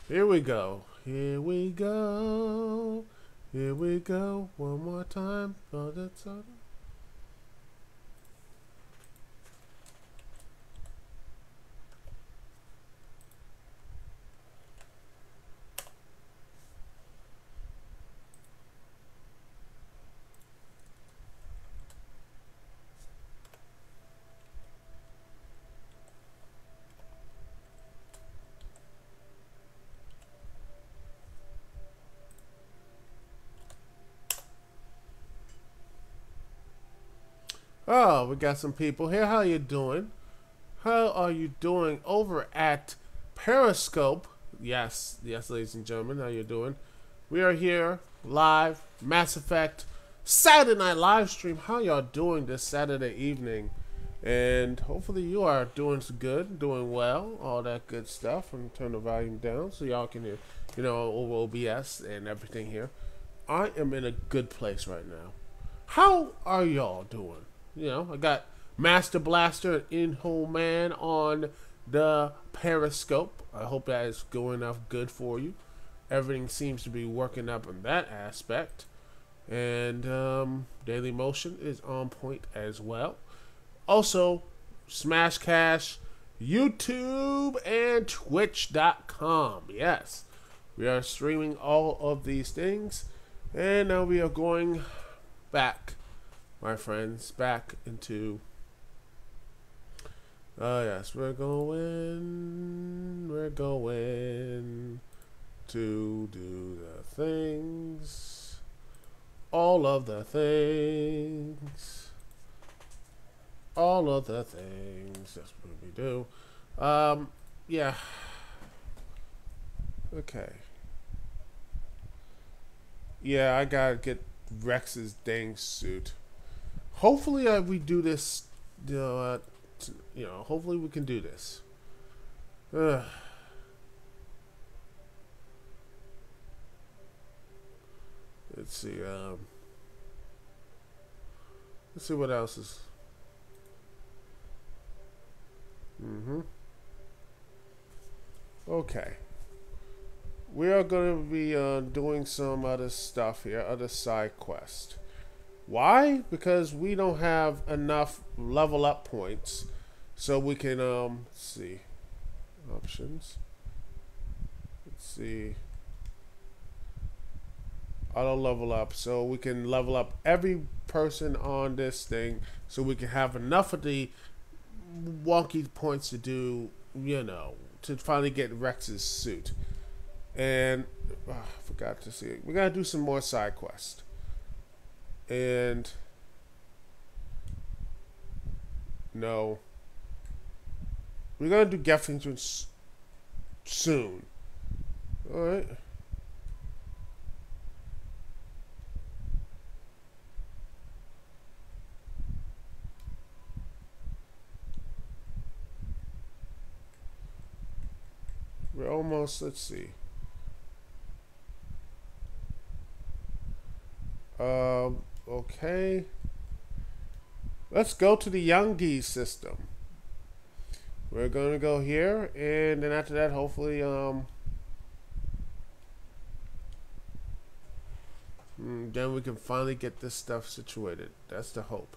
Here we go. Here we go. Here we go. One more time. Oh, that's all. Oh, we got some people here. How you doing? How are you doing over at Periscope? Yes, yes, ladies and gentlemen, how you doing? We are here live, Mass Effect Saturday Night Livestream. How y'all doing this Saturday evening? And hopefully you are doing good, doing well, all that good stuff. And turn the volume down so y'all can hear, over OBS and everything here. I am in a good place right now. How are y'all doing? I got Master Blaster and In-Home Man on the Periscope. I hope that is going off good for you. Everything seems to be working up in that aspect. And Daily Motion is on point as well. Also, Smash Cash, YouTube, and Twitch.com. Yes, we are streaming all of these things. And now we are going back, my friends, back into... Oh, yes, we're going to do the things, all of the things, that's what we do. Yeah, okay. Yeah, I gotta get Wrex's dang suit. Hopefully we do this, hopefully we can do this. Let's see, let's see what else is. Okay. We are going to be doing some other stuff here, other side quest. Why? Because we don't have enough level up points, so we can let's see, options. Let's see, auto level up, so we can level up every person on this thing, so we can have enough of the wonky points to do, to finally get Wrex's suit. And I forgot to see it. We gotta do some more side quests. And no, we're gonna do Geth soon. All right. We're almost. Let's see. Okay. Let's go to the Youngie system. We're gonna go here, and then after that, hopefully, then we can finally get this stuff situated. That's the hope.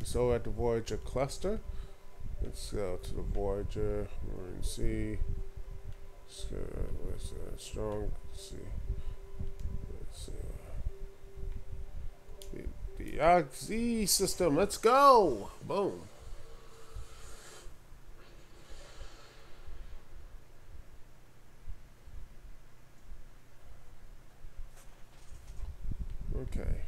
So at the Voyager cluster. Let's go to the Voyager and see. Let's strong. Let's see. The XZ system. Let's go. Boom. Okay.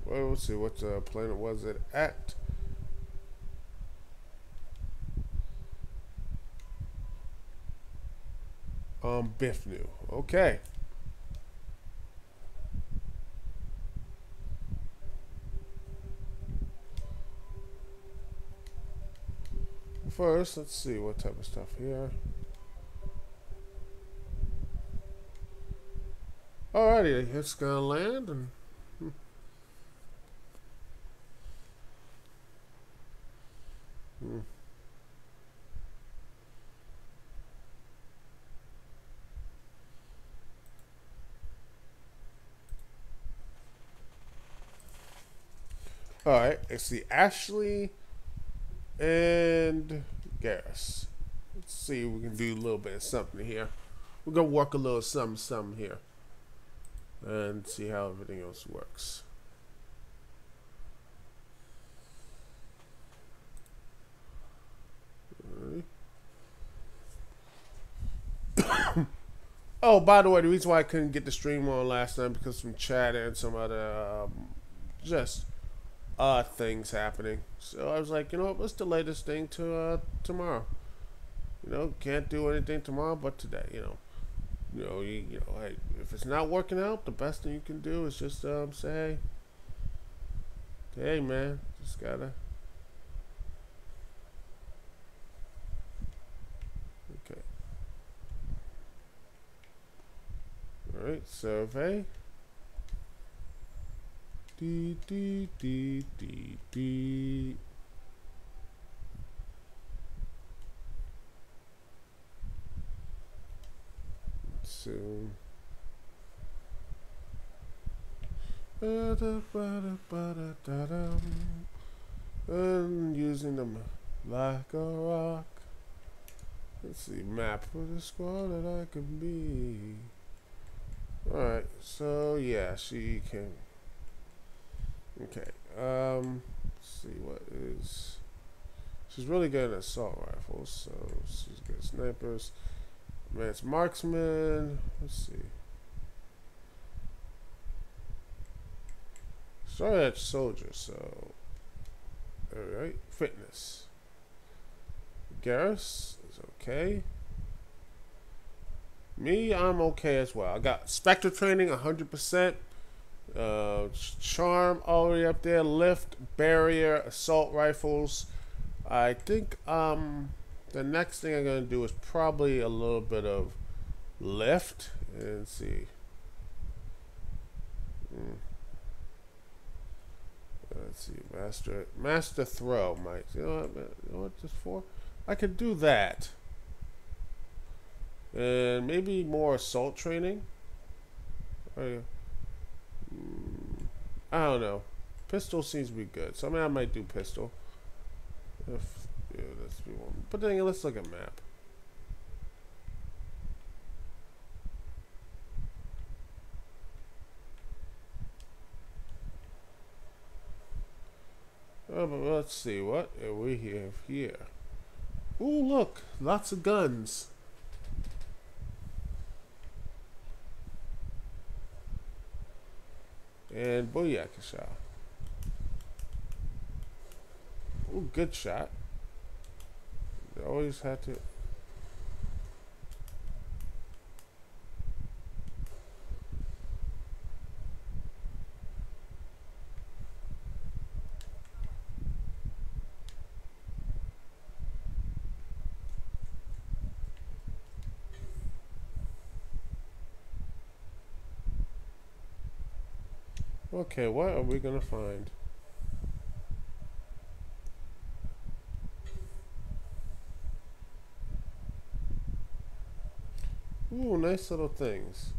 Well, let's see what planet was it at. Bifnu. Okay. First, let's see what type of stuff here. Alrighty, it's gonna land and Alright, I see Ashley and Garrus. Let's see if we can do a little bit of something here. We're gonna work a little something here. And see how everything else works. Oh, by the way, the reason why I couldn't get the stream on last night because some chat and some other just things happening. So I was like, you know what, let's delay this thing to tomorrow. You know, can't do anything tomorrow but today. Hey, if it's not working out, the best thing you can do is just say, hey, man, just gotta. Okay. All right, survey. D. Soon. And using them like a rock. Let's see, map for the squad that I can be. Alright, so yeah, she can. Okay, let's see what is. She's really good at assault rifles, so she's good at snipers. Advanced marksman. Let's see. Started at soldier, so. Alright, fitness. Garrus is okay. Me, I'm okay as well. I got Spectre training 100%. Charm already up there. Lift, barrier, assault rifles. I think the next thing I'm gonna do is probably a little bit of lift and see. Let's see, master throw. Might you know what this for? I could do that, and maybe more assault training. I don't know. Pistol seems to be good, so I might do pistol. Let's be one. But then let's look at map. Oh, but let's see what we have here. Ooh, look, lots of guns. And booyakasha. Ooh, good shot. They always had to. Okay, what are we gonna find? Ooh, nice little things.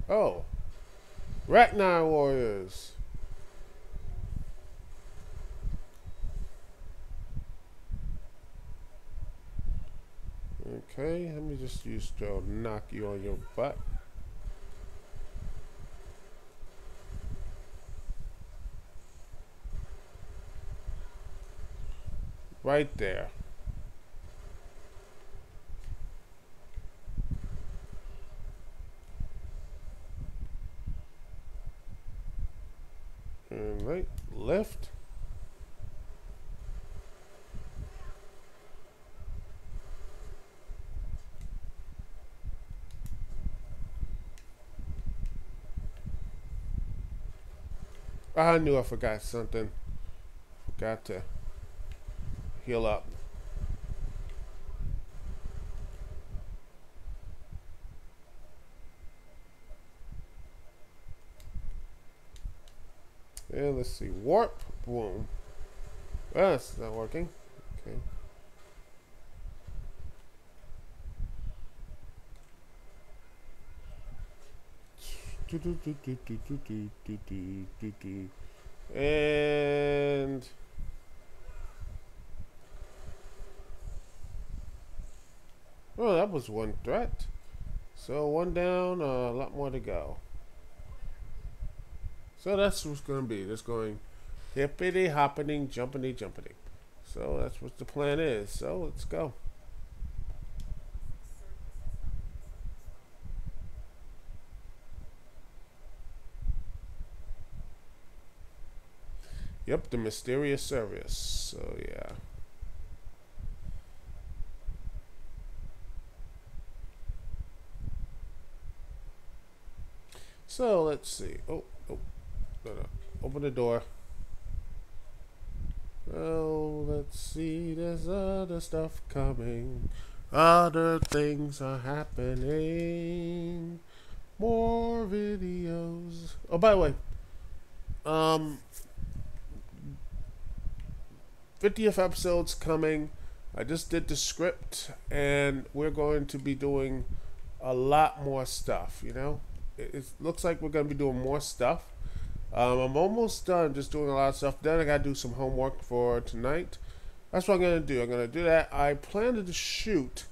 Oh, Ragnar warriors. Okay, let me just use Joe knock you on your butt. Right there. And right, left. I knew I forgot something. Forgot to heal up. And let's see. Warp. Boom. Oh, that's not working. Okay. And well, that was one threat. So one down, a lot more to go. So that's what's going to be. It's going hippity hoppity jumpity jumpity. So that's what the plan is. So let's go. Yep, the mysterious service. So yeah. So let's see. Oh, no. Open the door. Oh, let's see. There's other stuff coming. Other things are happening. More videos. Oh, by the way, um, 50th episode's coming. I just did the script, and we're going to be doing a lot more stuff. You know, it looks like we're going to be doing more stuff. I'm almost done just doing a lot of stuff. Then I got to do some homework for tonight. That's what I'm going to do. I'm going to do that. I plan to shoot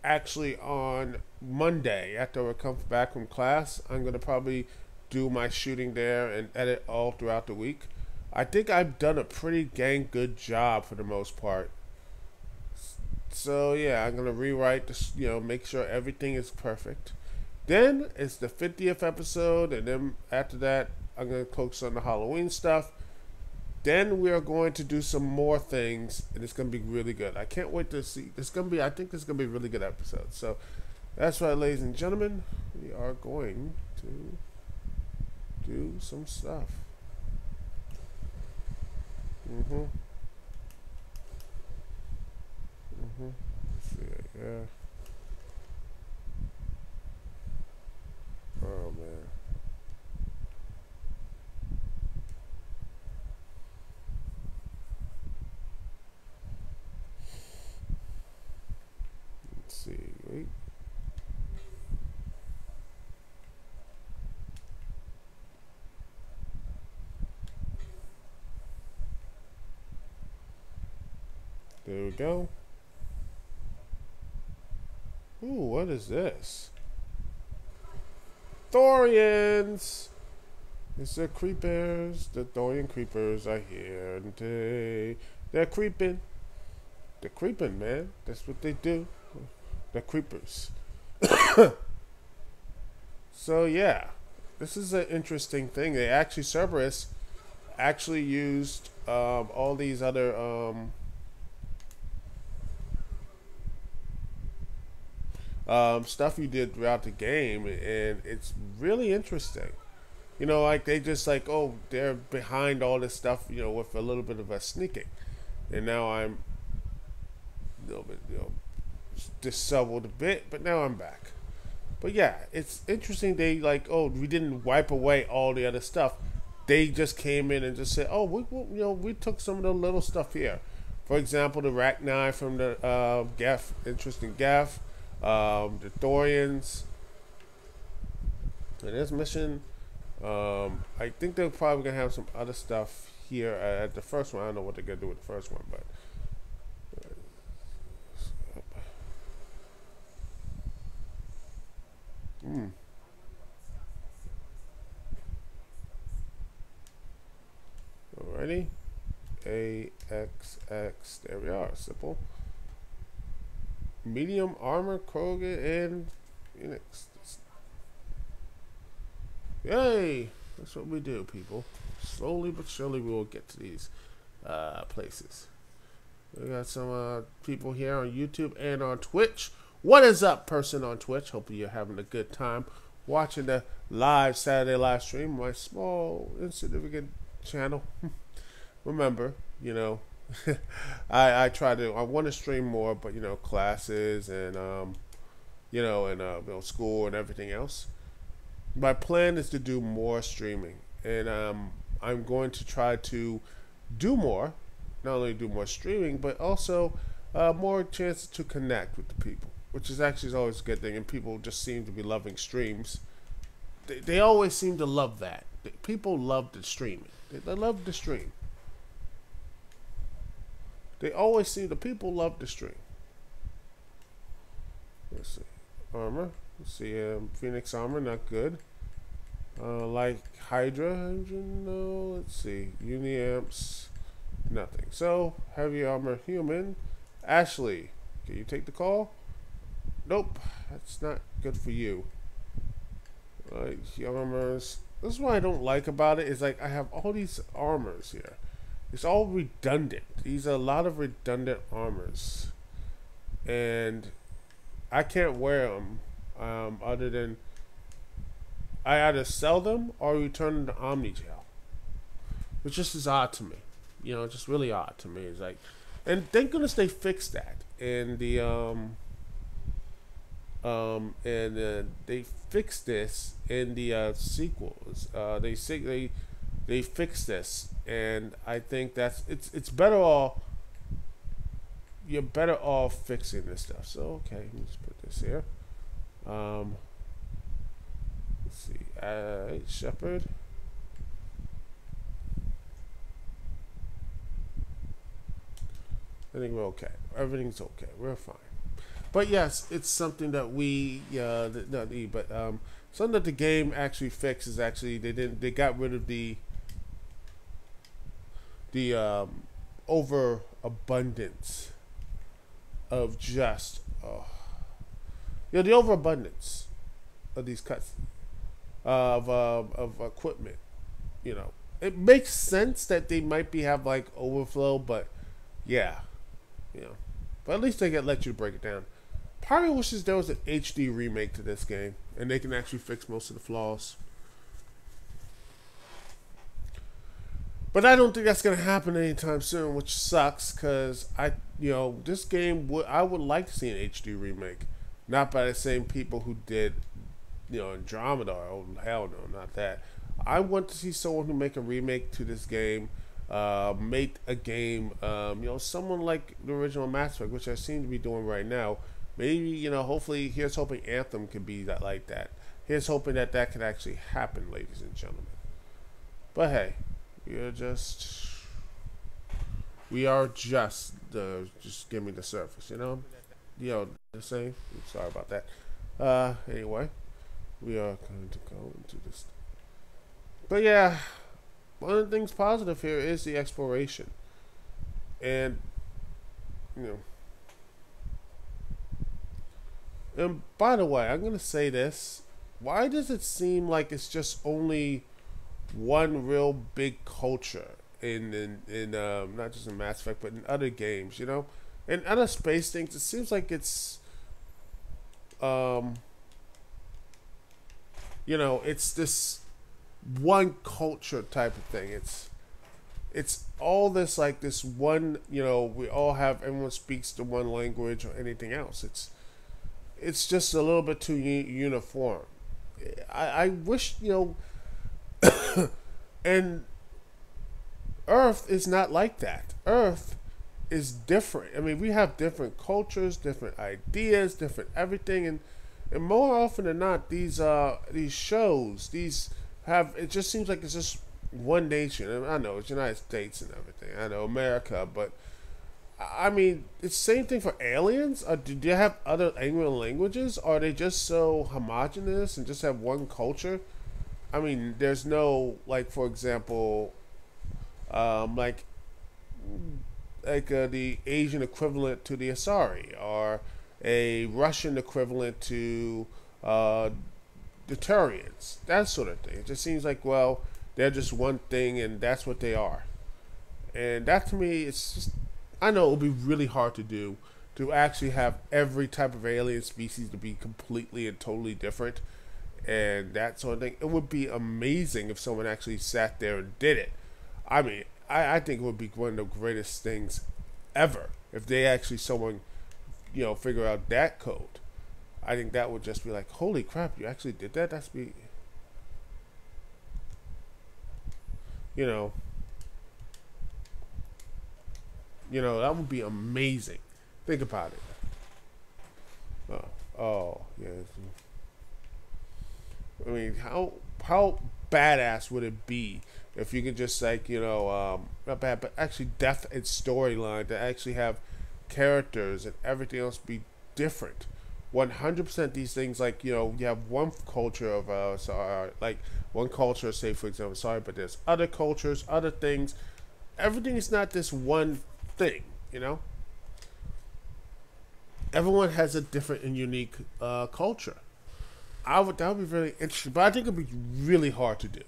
actually on Monday after I come back from class. I'm going to probably do my shooting there and edit all throughout the week. I think I've done a pretty dang good job for the most part. So yeah, I'm going to rewrite this, make sure everything is perfect. Then it's the 50th episode, and then after that, I'm going to focus on the Halloween stuff. Then we are going to do some more things, and it's going to be really good. I can't wait to see. I think this is going to be a really good episode. So that's right, ladies and gentlemen. We are going to do some stuff. Let's see, yeah. Oh, man. Let's see, wait. There we go. Ooh, what is this? Thorians! It's the creepers. The Thorian creepers are here today. They're creeping. They're creeping, man. That's what they do. They're creepers. So, yeah. This is an interesting thing. They actually, Cerberus actually used all these other stuff you did throughout the game, and it's really interesting. Like they just like, oh, they're behind all this stuff, with a little bit of a sneaking, and now I'm a little bit, disheveled a bit, but now I'm back. But yeah, it's interesting. They like, oh, we didn't wipe away all the other stuff. They just came in and just said, oh, we took some of the little stuff here. For example, the rack knife from the Geth, interesting Geth. The Thorians. And this mission, I think they're probably gonna have some other stuff here at the first one. I don't know what they're gonna do with the first one, but alrighty. AXX. There we are. Simple. Medium armor, Krogan, and Phoenix. Yay! That's what we do, people. Slowly but surely we will get to these places. We got some people here on YouTube and on Twitch. What is up, person on Twitch? Hope you're having a good time watching the live Saturday live stream, my small, insignificant channel. Remember, I want to stream more, but classes and school and everything else. My plan is to do more streaming, and I'm going to try to do more, not only do more streaming, but also more chances to connect with the people, which is actually always a good thing. And people just seem to be loving streams. They always seem to love that. People love the streaming. They love the stream. They always see the people love the stream. Let's see. Armor. Let's see. Phoenix armor, not good. Like Hydra engine, no. Let's see. Uniamps, nothing. So, heavy armor human. Ashley, can you take the call? Nope. That's not good for you. Armors. This is what I don't like about it. Is like I have all these armors here. It's all redundant. These are a lot of redundant armors, and I can't wear them other than I either sell them or return them to Omnigel, which just is odd to me. You know, just really odd to me. It's like, and thank goodness they fixed that in the they fixed this in the sequels. They fixed this, and I think that's it's better off. You're better off fixing this stuff. So okay, let's put this here. Let's see, Shepherd. I think we're okay. Everything's okay. We're fine. But yes, it's something that we not need, but something that the game actually fixed is actually they got rid of the overabundance of just the overabundance of these cuts of equipment. You know, it makes sense that they might have like overflow, but yeah, you know, but at least they can let you break it down. Part of me wishes there was an HD remake to this game, and they can actually fix most of the flaws. But I don't think that's going to happen anytime soon, which sucks, because this game I would like to see an HD remake, not by the same people who did, Andromeda. Oh hell no, not that. I want to see someone who make a remake to this game, make a game, someone like the original Mass Effect, which I seem to be doing right now. Maybe, hopefully, here's hoping Anthem could be that like that. Here's hoping that could actually happen, ladies and gentlemen. But hey, we are just skimming the surface, the same. Sorry about that. Anyway, we are going to go into this. But yeah, one of the things positive here is the exploration. And, and by the way, I'm going to say this. Why does it seem like it's just only one real big culture in not just in Mass Effect, but in other games, In other space things, it seems like it's, it's this one culture type of thing. It's all this, like, this one, we all have, everyone speaks the one language or anything else. It's just a little bit too uniform. I wish, and Earth is not like that. Earth is different. I mean, we have different cultures, different ideas, different everything, and more often than not, these shows, it just seems like it's just one nation. I know it's United States and everything. I know America, but I mean, it's the same thing for aliens. Do they have other alien languages? Or are they just so homogenous and just have one culture? I mean, there's no, like, for example, like the Asian equivalent to the Asari, or a Russian equivalent to the Turians, that sort of thing. It just seems like, well, they're just one thing and that's what they are. And that, to me, it's just, I know it will be really hard to do, to actually have every type of alien species to be completely and totally different and that sort of thing. It would be amazing if someone actually sat there and did it. I mean, I think it would be one of the greatest things ever if they actually, someone, figure out that code. I think that would just be like, holy crap, you actually did that? That would be amazing. Think about it. Oh, yeah. I mean, how badass would it be if you could just like, you know, not bad, but actually depth and storyline to actually have characters and everything else be different. 100% these things, like, you know, you have one culture of like one culture, say for example, sorry, but there's other cultures, other things. Everything is not this one thing, you know. Everyone has a different and unique culture. That would be really interesting, but I think it'd be really hard to do.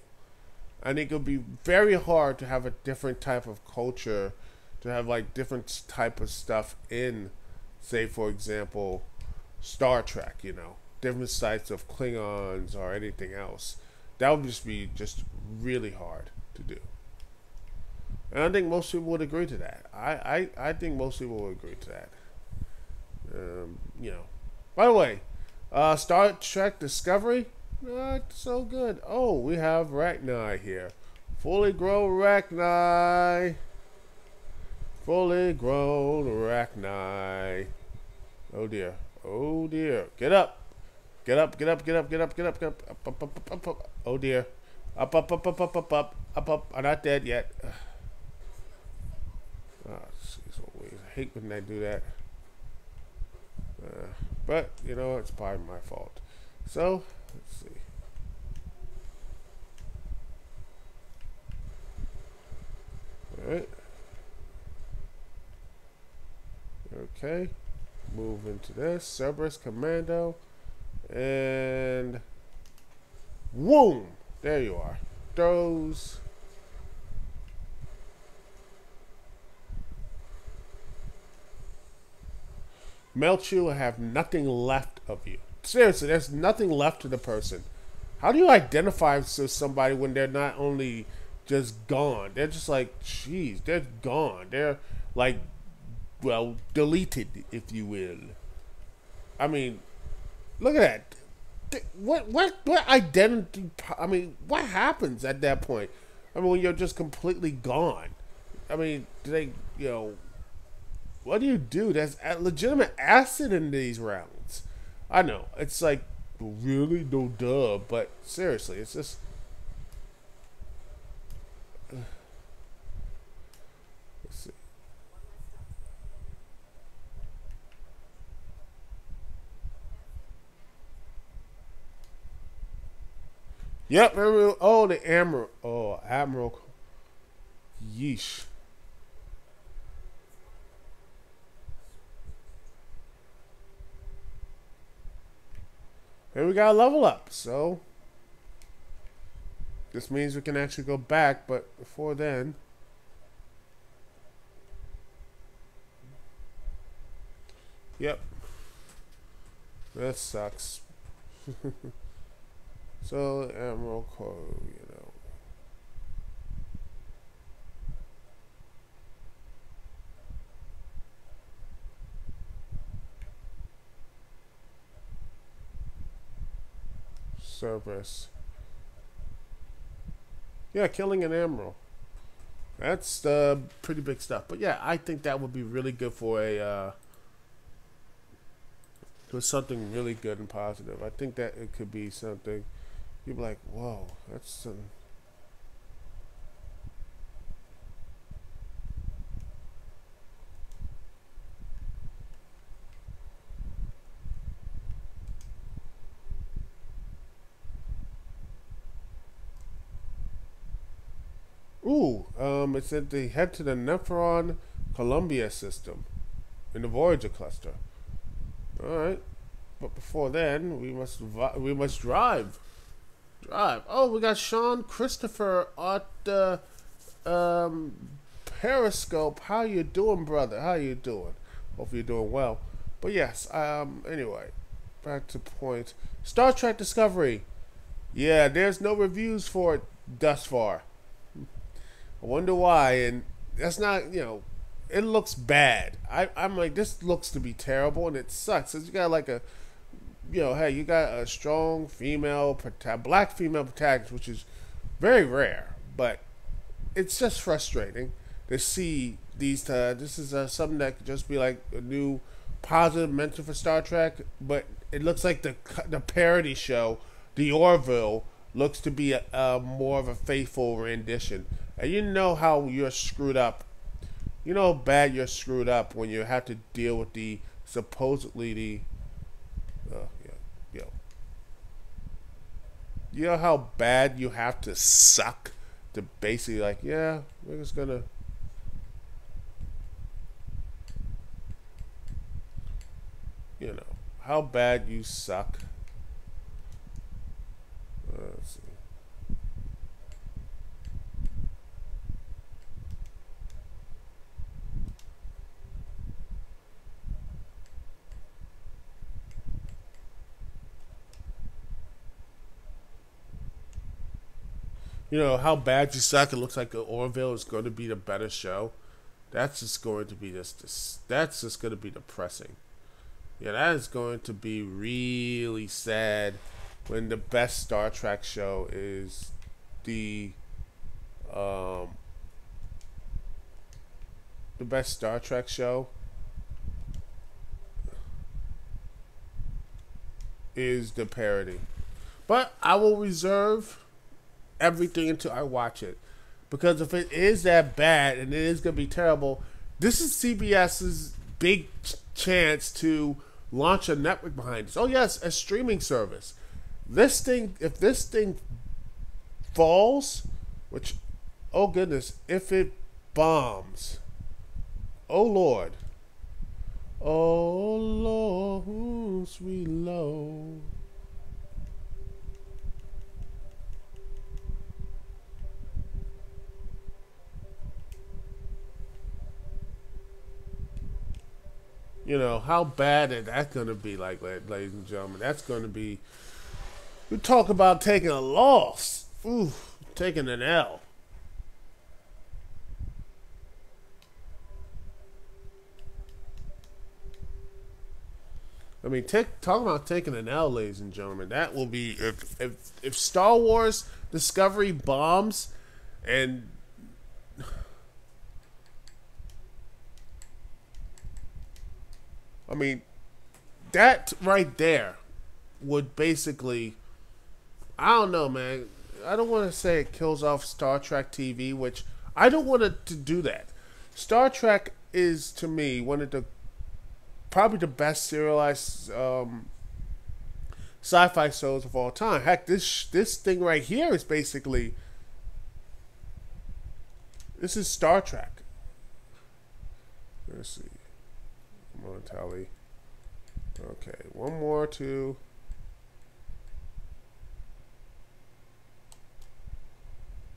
I think it would be very hard to have a different type of culture, to have like different type of stuff in, say for example, Star Trek. You know, different sites of Klingons or anything else. That would just be really hard to do. And I think most people would agree to that. I think most people would agree to that. You know. By the way, Star Trek Discovery, not so good. Oh, we have Rachni here. Fully grown Rachni. Fully grown Rachni. Oh dear. Oh dear. Get up. Get up, get up, get up, get up, get up, get up, up, up, up, up, up. Oh dear. Up, up, up, up, up, up, up, up, up. I'm not dead yet. Oh, jeez, I hate when they do that. But, you know, it's probably my fault. So, let's see. Alright. Okay. Move into this. Cerberus Commando. And... Boom! There you are. Those... melt you and have nothing left of you. Seriously, there's nothing left to the person. How do you identify with somebody when they're not only just gone? They're just like, jeez, they're gone. They're like, well, deleted, if you will. I mean, look at that. What identity? I mean, what happens at that point? I mean, when you're just completely gone. I mean, do they, you know? What do you do? There's legitimate acid in these rounds. I know. It's like, really? No duh. But seriously, it's just... Let's see. Yep. Oh, the Admiral. Oh, Admiral. Yeesh. And we got a level up, so this means we can actually go back, but before then, yep, that sucks. So Admiral Code, you know. Cerberus. Yeah, killing an admiral. That's pretty big stuff. But yeah, I think that would be really good for a for something really good and positive. I think that it could be something you'd be like, whoa, that's some. Ooh, it said they head to the Nephron Columbia system in the Voyager cluster. All right, but before then, we must drive. Drive. Oh, we got Sean Christopher at the Periscope. How you doing, brother? How you doing? Hope you're doing well. But yes, anyway, back to point. Star Trek Discovery. Yeah, there's no reviews for it thus far. I wonder why, and that's not, you know, it looks bad. I'm like, this looks to be terrible, and it sucks. Cause you got like a, you know, hey, you got a strong female, black female protagonist, which is very rare, but it's just frustrating to see these. This is something that could just be like a new positive mention for Star Trek, but it looks like the parody show, The Orville, looks to be a more of a faithful rendition. And you know how you're screwed up. You know how bad you're screwed up when you have to deal with the supposedly the. Yeah. You know how bad you have to suck to basically like, yeah, we're just gonna. You know how bad you suck. Let's see. You know how bad you suck. It looks like Orville is going to be the better show. That's just going to be that's just going to be depressing. Yeah, that is going to be really sad when the best Star Trek show is the best Star Trek show is the parody. But I will reserve everything until I watch it. Because if it is that bad and it is going to be terrible, this is CBS's big chance to launch a network behind this. Oh yes, a streaming service. This thing, if this thing falls, which, oh goodness, if it bombs, oh Lord, oh Lord, sweet Lord. You know, how bad is that going to be, like, ladies and gentlemen? That's going to be... We talk about taking a loss. Ooh, taking an L. I mean, talking about taking an L, ladies and gentlemen. That will be... If Star Wars Discovery bombs and... I mean, that right there would basically, I don't know, man. I don't want to say it kills off Star Trek TV, which I don't want it to do that. Star Trek is, to me, one of the, probably the best serialized sci-fi shows of all time. Heck, this thing right here is basically, this is Star Trek. Let's see. Come on, Tally. Okay, one more, two.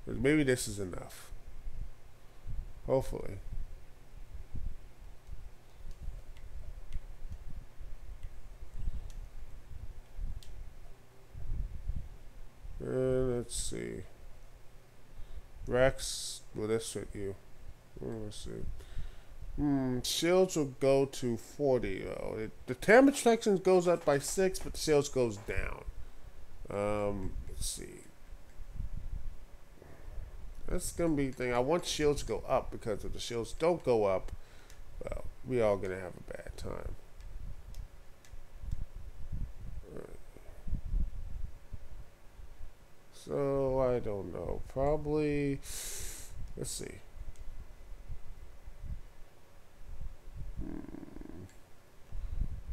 Maybe this is enough. Hopefully. Let's see. Wrex, will this fit you? Let's see. Shields will go to 40 though. The damage reflection goes up by 6, but the shields goes down. Let's see. That's gonna be the thing. I want shields to go up because if the shields don't go up, well, we all gonna have a bad time. So I don't know. Probably. Let's see.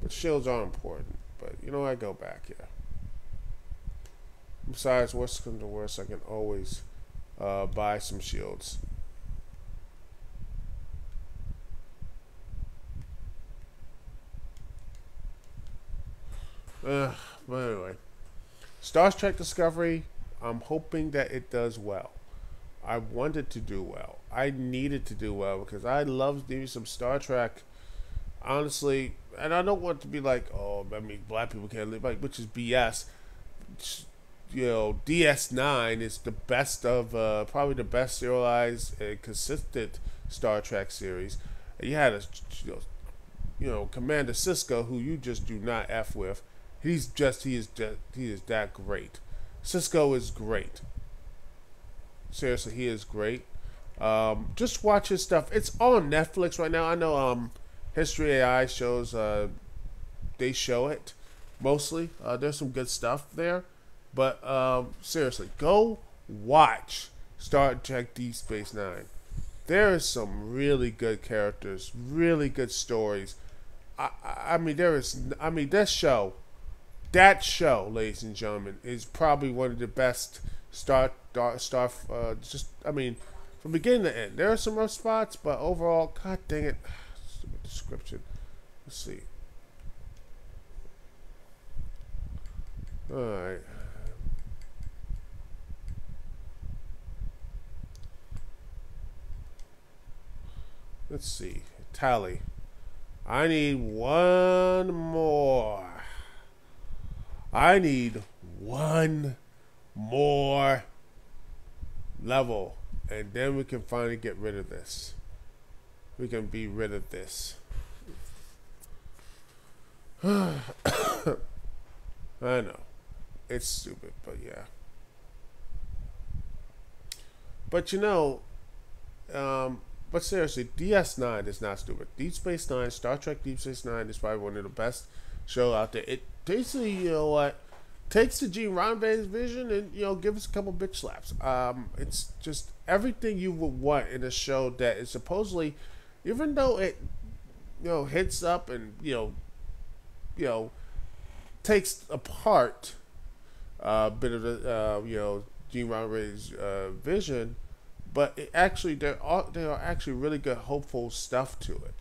But shields are important. But you know, I go back here. Besides, worst comes to worst, I can always buy some shields. But anyway, Star Trek Discovery, I'm hoping that it does well. I wanted to do well. I needed to do well because I love me some Star Trek. Honestly, and I don't want to be like, oh, I mean, black people can't live, like, which is BS. You know, DS9 is the best of, probably the best serialized and consistent Star Trek series. And you had a, you know, Commander Sisko, who you just do not F with. He is that great. Sisko is great. Seriously, he is great. Just watch his stuff. It's on Netflix right now. I know History AI shows they show it mostly. There's some good stuff there. But seriously, go watch Star Trek Deep Space Nine. There is some really good characters, really good stories. I mean, there is. I mean, that show, ladies and gentlemen, is probably one of the best just, I mean, from beginning to end. There are some rough spots, but overall, god dang it, stupid description. Let's see. All right. Let's see. Tally. I need one more. I need one more level. And then we can finally get rid of this. We can be rid of this. I know. It's stupid, but yeah. But you know, but seriously, DS9 is not stupid. Deep Space Nine, Star Trek Deep Space Nine is probably one of the best show out there. It basically, you know what, takes the Gene Roddenberry's vision and, you know, gives us a couple bitch slaps. It's just everything you would want in a show that is supposedly, even though it, you know, hits up and, you know, takes apart a bit of the, you know, Gene Roddenberry's vision. But it actually, there are actually really good, hopeful stuff to it,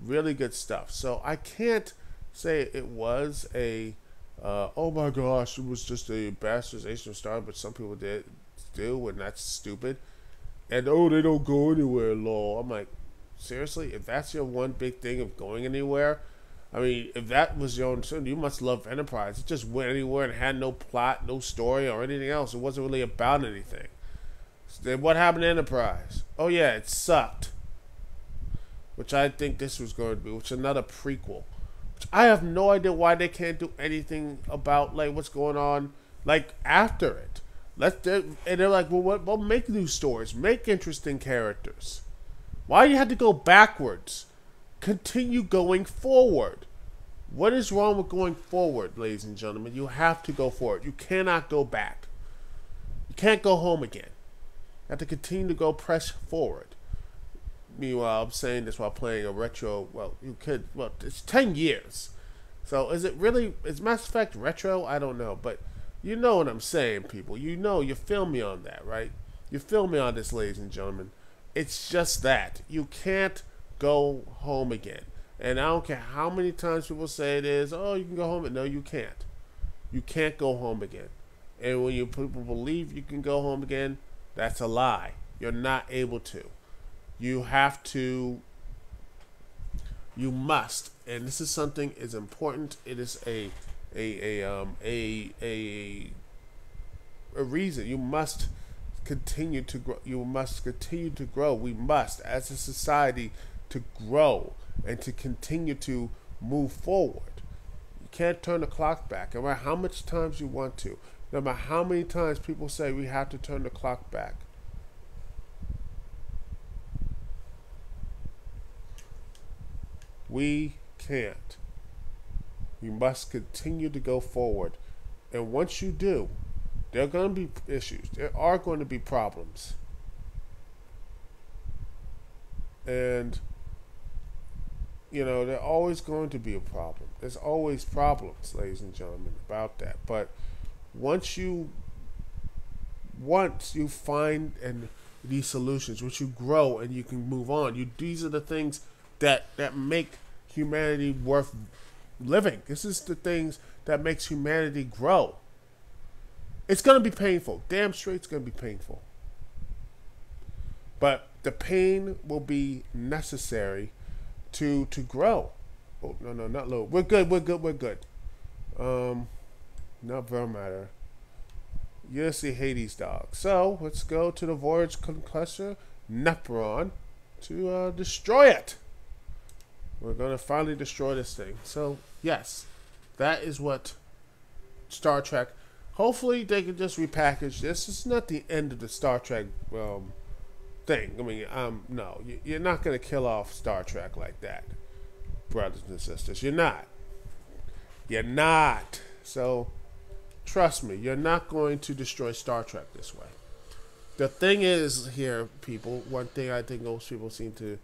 really good stuff. So I can't say it was a, oh my gosh, it was just a bastardization of Star, but some people do, and that's stupid. And oh, they don't go anywhere, lol. I'm like, seriously, if that's your one big thing of going anywhere, I mean, if that was your own thing, you must love Enterprise. It just went anywhere and had no plot, no story, or anything else. It wasn't really about anything. Then what happened to Enterprise? Oh yeah, it sucked. Which I think this was going to be, which is another prequel. Which I have no idea why they can't do anything about, like, what's going on, like, after it. And they're like, well, make new stories, make interesting characters. Why you had to go backwards? Continue going forward. What is wrong with going forward, ladies and gentlemen? You have to go forward. You cannot go back. You can't go home again. Have to continue to go press forward. Meanwhile, I'm saying this while playing a retro. Well, you could. Well, it's 10 years. So is Mass Effect retro? I don't know, but you know what I'm saying, people. You know, you feel me on that, right? You feel me on this, ladies and gentlemen. It's just that you can't go home again. And I don't care how many times people say it is. Oh, you can go home. No, you can't. You can't go home again. And when people believe you can go home again, that's a lie. You're not able to. You have to. You must. And this is something is important. It is a reason. You must continue to grow. You must continue to grow. We must, as a society, to grow and to continue to move forward. You can't turn the clock back. No matter how much times you want to. No matter how many times people say we have to turn the clock back. We can't. You must continue to go forward. And once you do, there are going to be issues. There are going to be problems. And, you know, there's always going to be a problem. There's always problems, ladies and gentlemen, about that. But once you find these solutions, once you grow and you can move on, these are the things that make humanity worth living. This is the things that makes humanity grow. It's going to be painful. Damn straight it's going to be painful. But the pain will be necessary to grow. Oh, no, not low. We're good. Not very matter. You see Hades dog. So let's go to the Voyage cluster Neperon to destroy it. We're gonna finally destroy this thing. So yes, that is what Star Trek. Hopefully they can just repackage this. It's not the end of the Star Trek thing. I mean, no, you're not gonna kill off Star Trek like that, brothers and sisters. You're not. So Trust me, you're not going to destroy Star Trek this way. The thing is here, people, one thing I think most people seem to,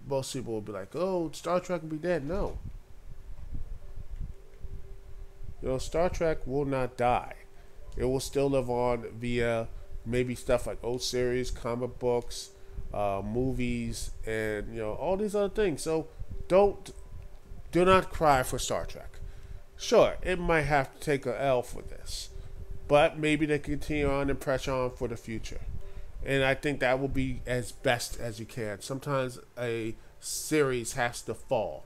most people will be like, oh, Star Trek will be dead. No. Star Trek will not die. It will still live on via maybe stuff like old series, comic books, movies, and, all these other things. So do not cry for Star Trek. Sure, it might have to take an L for this, but maybe they continue on and press on for the future. And I think that will be as best as you can. Sometimes a series has to fall.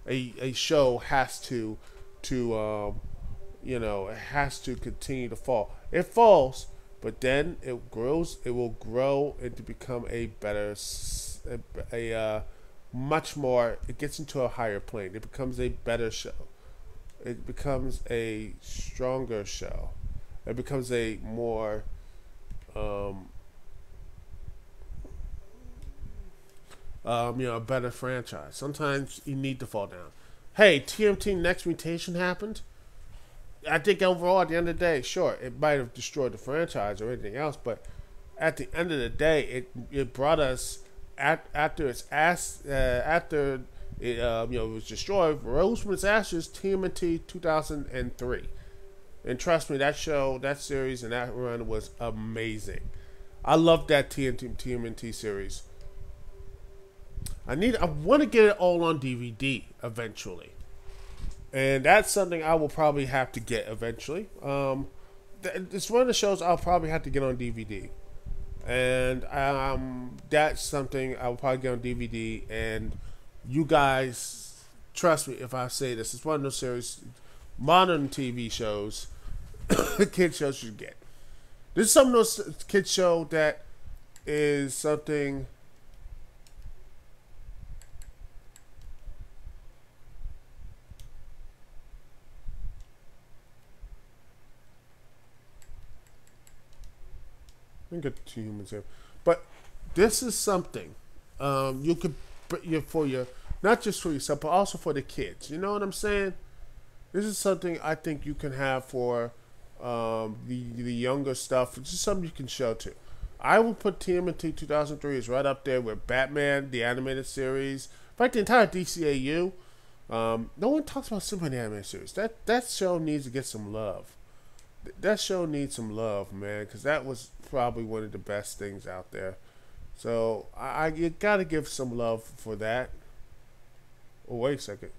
A show has to it has to continue to fall. It falls, but then it grows. It will grow into become a better, much more. It gets into a higher plane. It becomes a better show. It becomes a stronger show. It becomes a more a better franchise. Sometimes you need to fall down. Hey, TMT Next Mutation happened. I think overall, at the end of the day, sure, it might have destroyed the franchise or anything else, but at the end of the day, it brought us after it was destroyed, rose from its ashes. TMNT 2003, and trust me, that show, that series, and that run was amazing. I love that TMNT series. I want to get it all on DVD eventually. And that's something I will probably have to get eventually. It's one of the shows I'll probably have to get on DVD. And that's something I will probably get on DVD. And you guys, trust me if I say this, it's one of those series, modern TV shows, kid shows you get. This is some of those kid show that is something... Get 2 humans here, but this is something you could for your, not just for yourself but also for the kids. You know what I'm saying? This is something I think you can have for the younger stuff. It's just something you can show to. I will put TMNT 2003 is right up there with Batman the animated series. In fact, the entire DCAU. No one talks about Superman animated series. That show needs to get some love. That show needs some love, man, because that was probably one of the best things out there. So you gotta give some love for that. Oh, wait a second.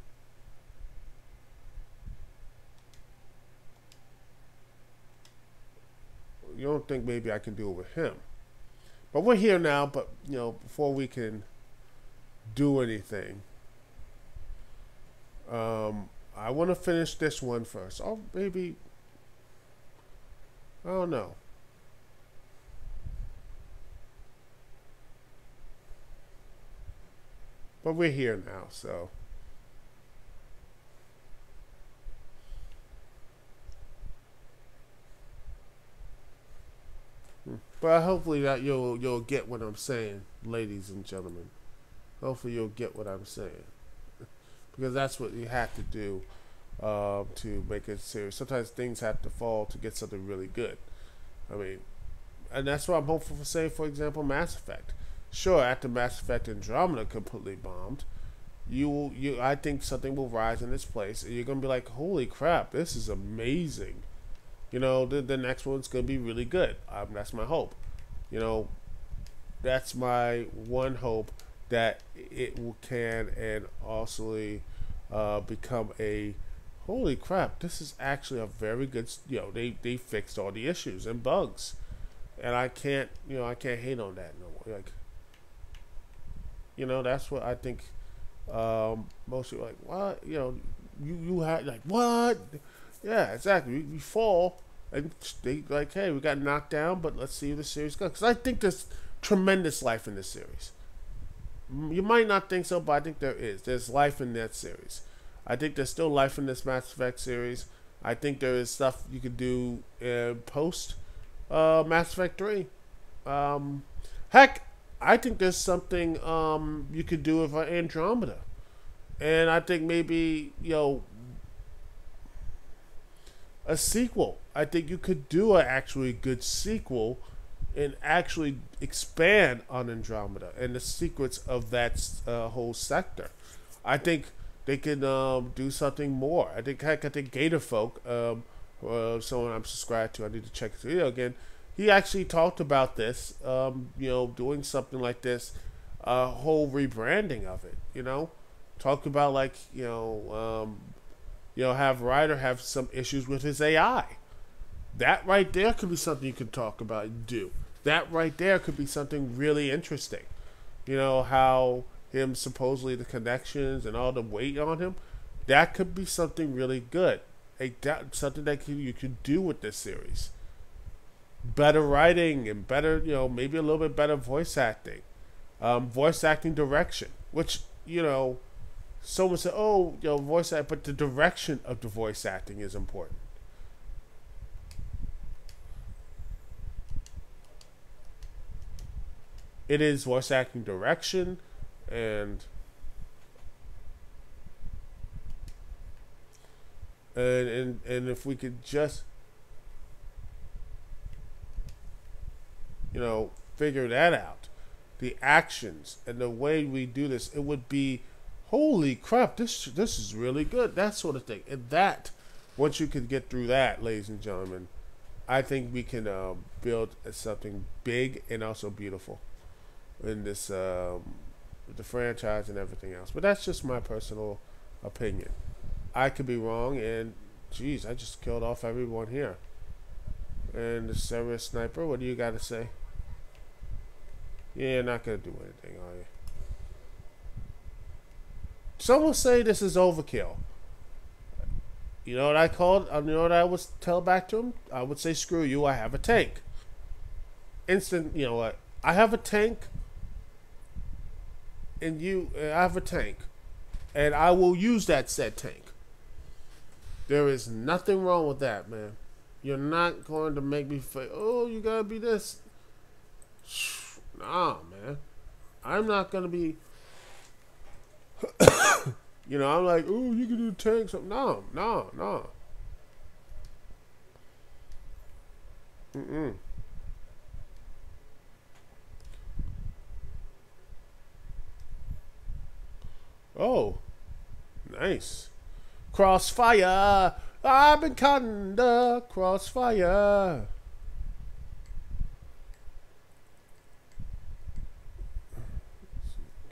You don't think maybe I can do it with him? But we're here now. But before we can do anything, I want to finish this one first. Oh, maybe. I don't know. But we're here now, so. But hopefully that you'll get what I'm saying, ladies and gentlemen. Hopefully you'll get what I'm saying. Because that's what you have to do. To make it serious. Sometimes things have to fall to get something really good. I mean, and that's what I'm hopeful for. Say, for example, Mass Effect. Sure, after Mass Effect Andromeda completely bombed, I think something will rise in its place, and you're gonna be like, "Holy crap, this is amazing!" The next one's gonna be really good. That's my hope. That's my one hope, that it can and also become a. Holy crap, this is actually a very good, they fixed all the issues and bugs. And I can't hate on that no more. That's what I think most people are like, what? You had, like, what? Yeah, exactly. We fall, and they like, hey, we got knocked down, but let's see where the series goes. Because I think there's tremendous life in this series. You might not think so, but I think there is. There's life in that series. I think there's still life in this Mass Effect series. I think there is stuff you could do post Mass Effect 3. Heck, I think there's something you could do with Andromeda. And I think maybe, a sequel. I think you could do an actually good sequel and actually expand on Andromeda and the secrets of that whole sector. I think they can do something more. I think Gator Folk, someone I'm subscribed to, I need to check his video again. He actually talked about this, doing something like this, a whole rebranding of it. Talk about like have Ryder have some issues with his AI. That right there could be something you can talk about and do. That right there could be something really interesting. How him supposedly the connections and all the weight on him, that could be something really good. Something that you could do with this series. Better writing and better, maybe a little bit better voice acting. Voice acting direction, which, someone said, oh, voice acting, but the direction of the voice acting is important. It is voice acting direction and if we could just figure that out, the actions and the way we do this, it would be, holy crap, this is really good, that sort of thing. And that, once you can get through that, ladies and gentlemen, I think we can build something big and also beautiful in this with the franchise and everything else. But that's just my personal opinion. I could be wrong, and geez, I just killed off everyone here. And the serious sniper, what do you got to say? Yeah, you're not gonna do anything, are you? Some will say this is overkill. You know what I called? You know what I would tell back to him? I would say, screw you, I have a tank. Instant, you know what? I have a tank, and I have a tank, and I will use that said tank. There is nothing wrong with that, man. You're not going to make me feel, oh, you gotta be this. Nah, man. I'm not gonna be. I'm like, oh, you can do tanks. No. Oh, nice. Crossfire. I've been caught in the crossfire.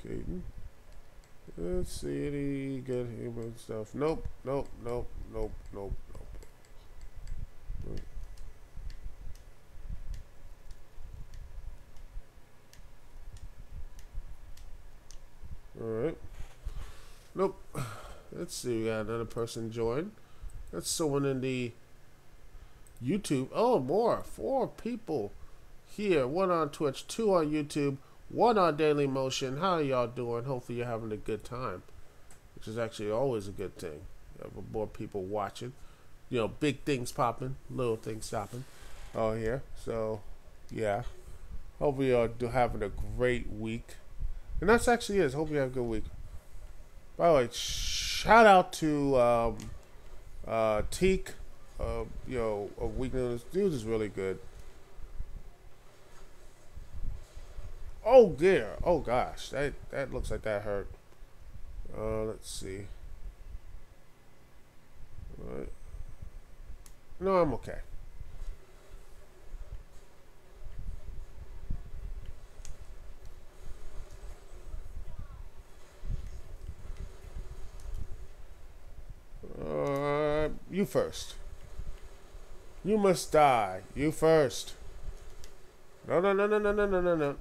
Caden. Let's see any good human stuff. Nope. Alright. Nope. Let's see, we got another person join. That's someone in the YouTube. Oh, more. 4 people here. 1 on Twitch, 2 on YouTube, 1 on Daily Motion. How are y'all doing? Hopefully you're having a good time, which is actually always a good thing. You have more people watching. Big things popping, little things stopping. Oh, here. So, yeah. Hopefully you're having a great week. And that's actually is. Hope you have a good week. By the way, shout out to Teak. A week notice. Dude is really good. Oh dear. Oh gosh. That looks like that hurt. Let's see. All right. No, I'm okay. You first. You must die. You first. No.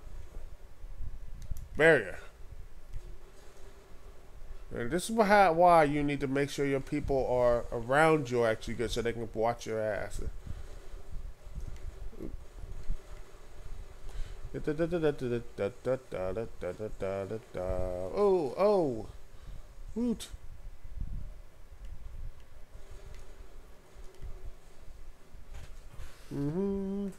Barrier. And this is why you need to make sure your people are around you actually good, so they can watch your ass. Oh. Woot. Ole,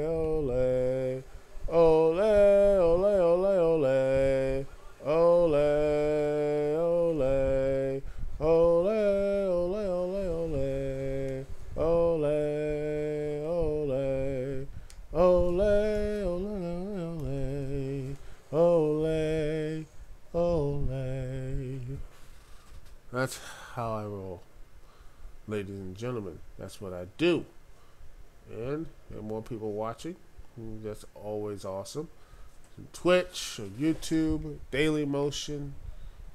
ole, ole, ole, ole, ole, ole, ole, ole. that's how I roll, ladies and gentlemen. That's what I do. And there are more people watching. That's always awesome. Twitch or YouTube, Daily Motion.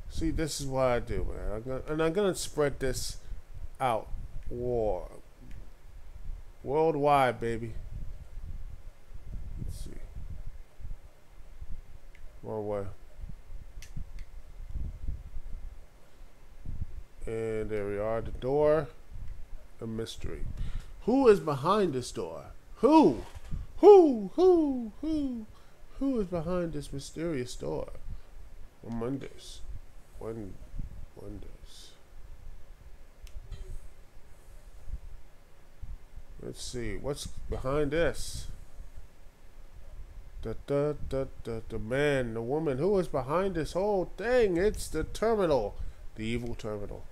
See, this is what I do, man. I'm gonna spread this out, worldwide, baby. Let's see. One way. And there we are. The door. A mystery. Who is behind this door? Who? Who is behind this mysterious door? Wonders. Wonders. Let's see. What's behind this? The man, the woman. Who is behind this whole thing? It's the terminal. The evil terminal.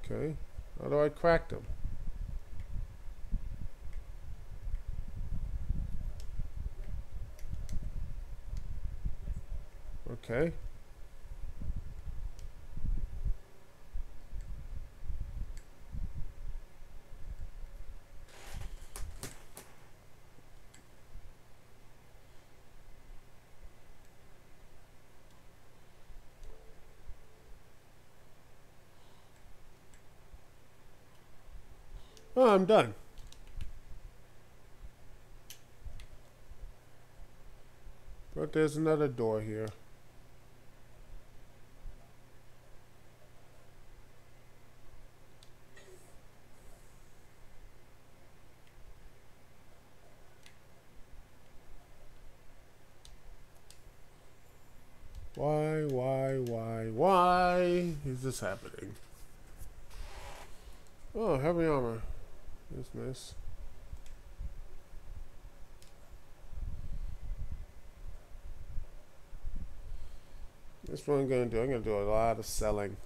Okay. How do I crack them? Okay. Oh, I'm done. But there's another door here. Why is this happening? Oh, heavy armor. That's nice. That's what I'm gonna do. I'm gonna do a lot of selling.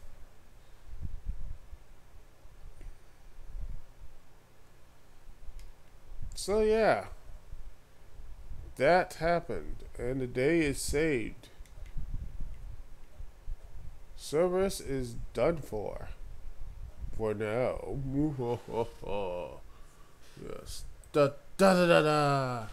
So yeah, that happened, and the day is saved. Cerberus is done for now. Yes. Da da da da da.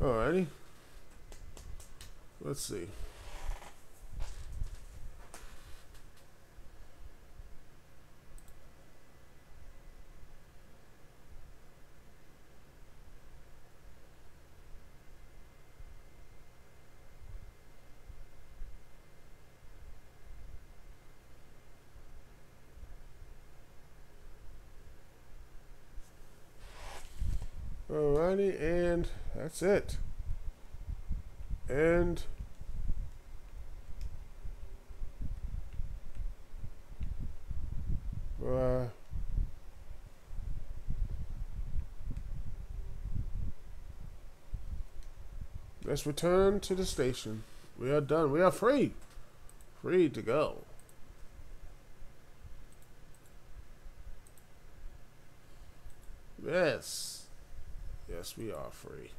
Alrighty. Let's see. Alrighty, and that's it. And let's return to the station. We are done. We are free. Free to go. Yes. Yes, we are free.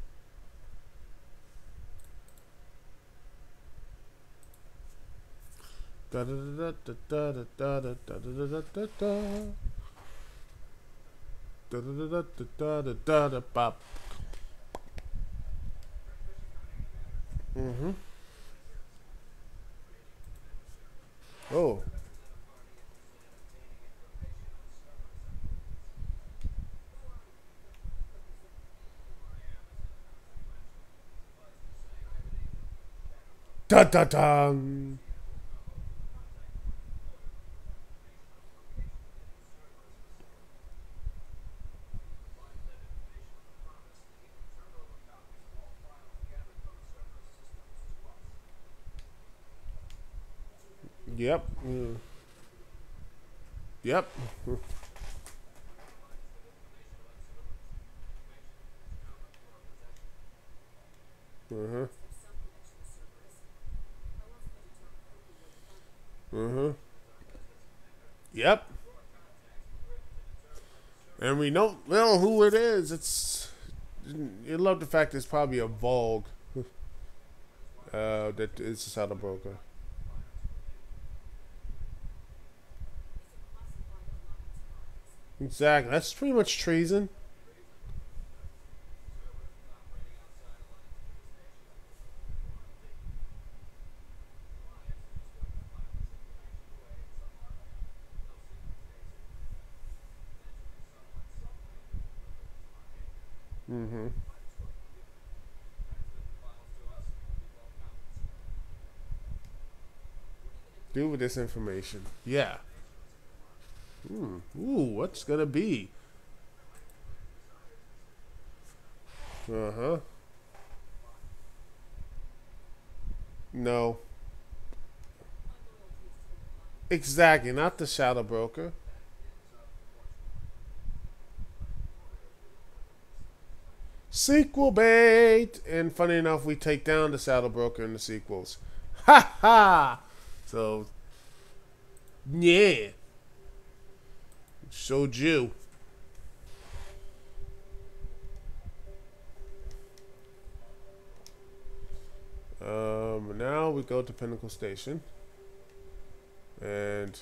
Da da da da da da da da da da da da da da da da da da pop. Oh. Da da da. Yep. Yep. Uh-huh. Uh-huh. Yep. And we know who it is. It's you love the fact it's probably a Vogue that is a saddle broker. Exactly. That's pretty much treason. Mm-hmm. Do with this information. Yeah. Ooh, what's gonna be? Uh-huh. No. Exactly, not the shadow broker. Sequel bait! And funny enough, we take down the saddle broker in the sequels. Ha ha! So, yeah. Showed you. Now we go to Pinnacle Station. And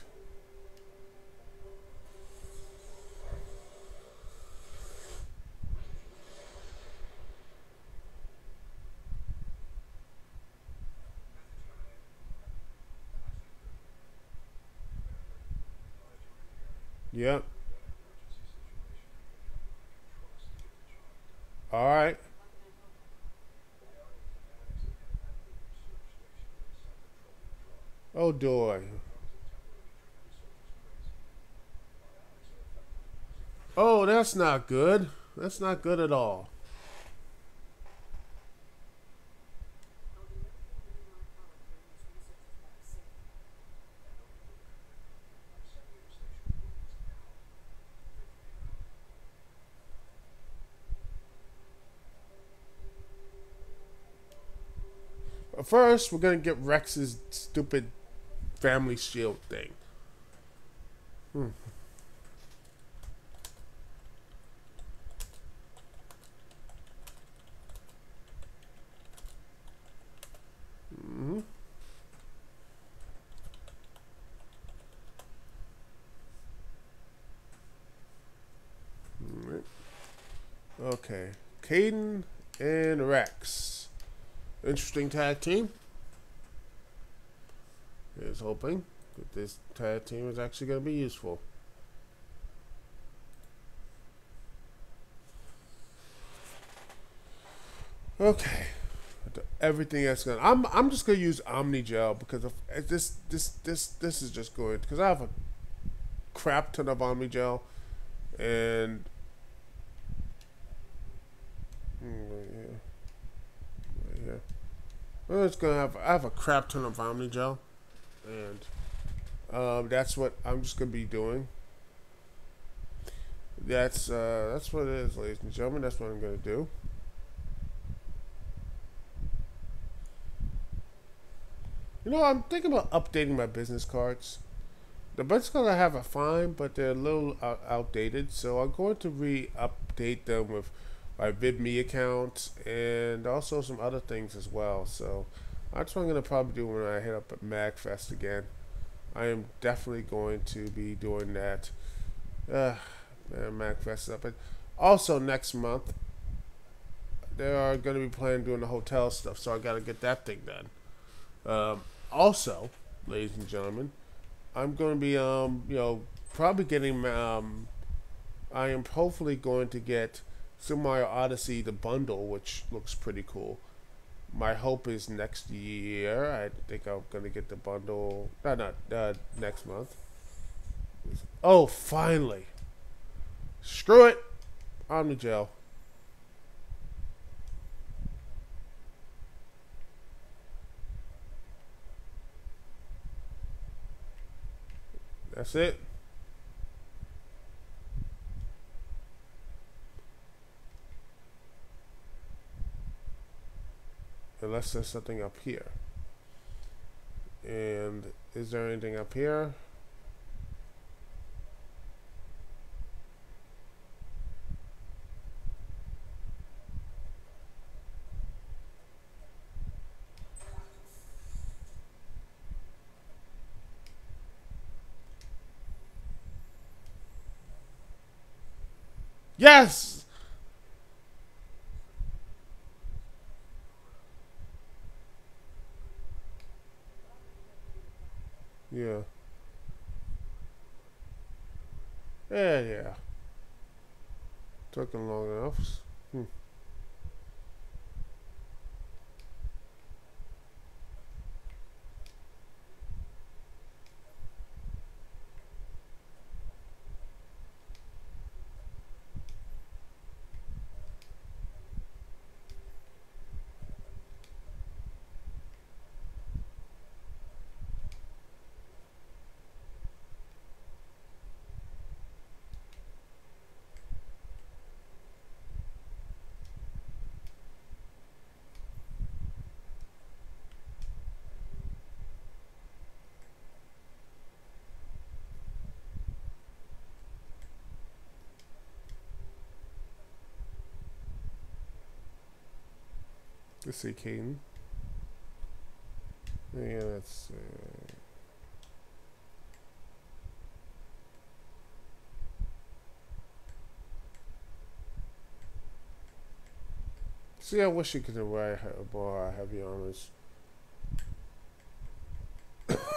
yep. Alright. Oh boy. Oh, that's not good. That's not good at all. First, we're gonna get Rex's stupid family shield thing. Hmm. Mm-hmm. All right. Okay. Caden and Wrex. Interesting tag team. Here's hoping that this tag team is actually going to be useful. Okay. Everything that's going. I'm just going to use Omni Gel because of this is just going because I have a crap ton of Omni Gel and yeah. Yeah. Well, it's gonna have. I have a crap ton of Omni Gel, and that's what I'm just gonna be doing. That's what it is, ladies and gentlemen. That's what I'm gonna do. You know, I'm thinking about updating my business cards. The business cards I have are fine, but they're a little outdated. So I'm going to re-update them with my VidMe account and also some other things as well. So that's what I'm gonna probably do when I hit up at MagFest again. I am definitely going to be doing that. MagFest up. But also next month they are going to be planning doing the hotel stuff, so I got to get that thing done. Also, ladies and gentlemen, I'm going to be probably getting I am hopefully going to get Super Mario Odyssey the bundle, which looks pretty cool. My hope is next year. I think I'm gonna get the bundle. Not next month. Oh, finally! Screw it. Omnigel. That's it. Unless there's something up here. And is there anything up here? Yes! Yeah. Yeah. Took them long enough. Let's see, Caden. Yeah, that's. See, I wish you could wear more heavy armors. Okay,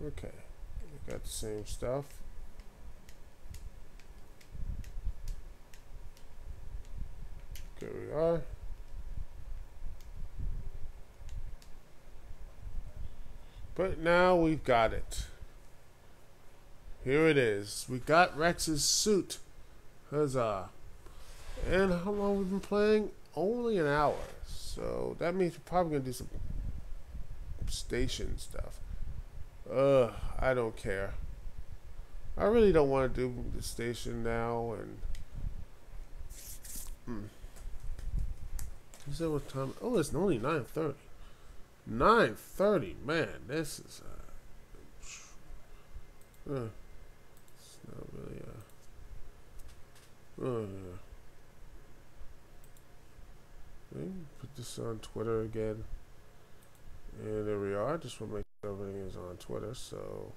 we got the same stuff. There we are. But now we've got it. Here it is. We got Wrex's suit. Huzzah. And how long have we been playing? Only an hour. So that means we're probably going to do some station stuff. I don't care. I really don't want to do the station now. And you said what time? Oh, it's only 9:30. 9:30, man. This is it's not really put this on Twitter again, and there we are. Just want to make sure everything is on Twitter, so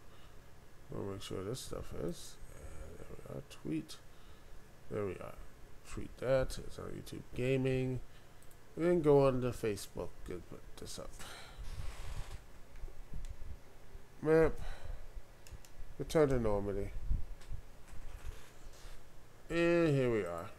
we'll make sure this stuff is. And there we are. Tweet. There we are. Tweet that. It's on YouTube Gaming. And then go on to Facebook and put this up. Map. Return to Normandy. And here we are.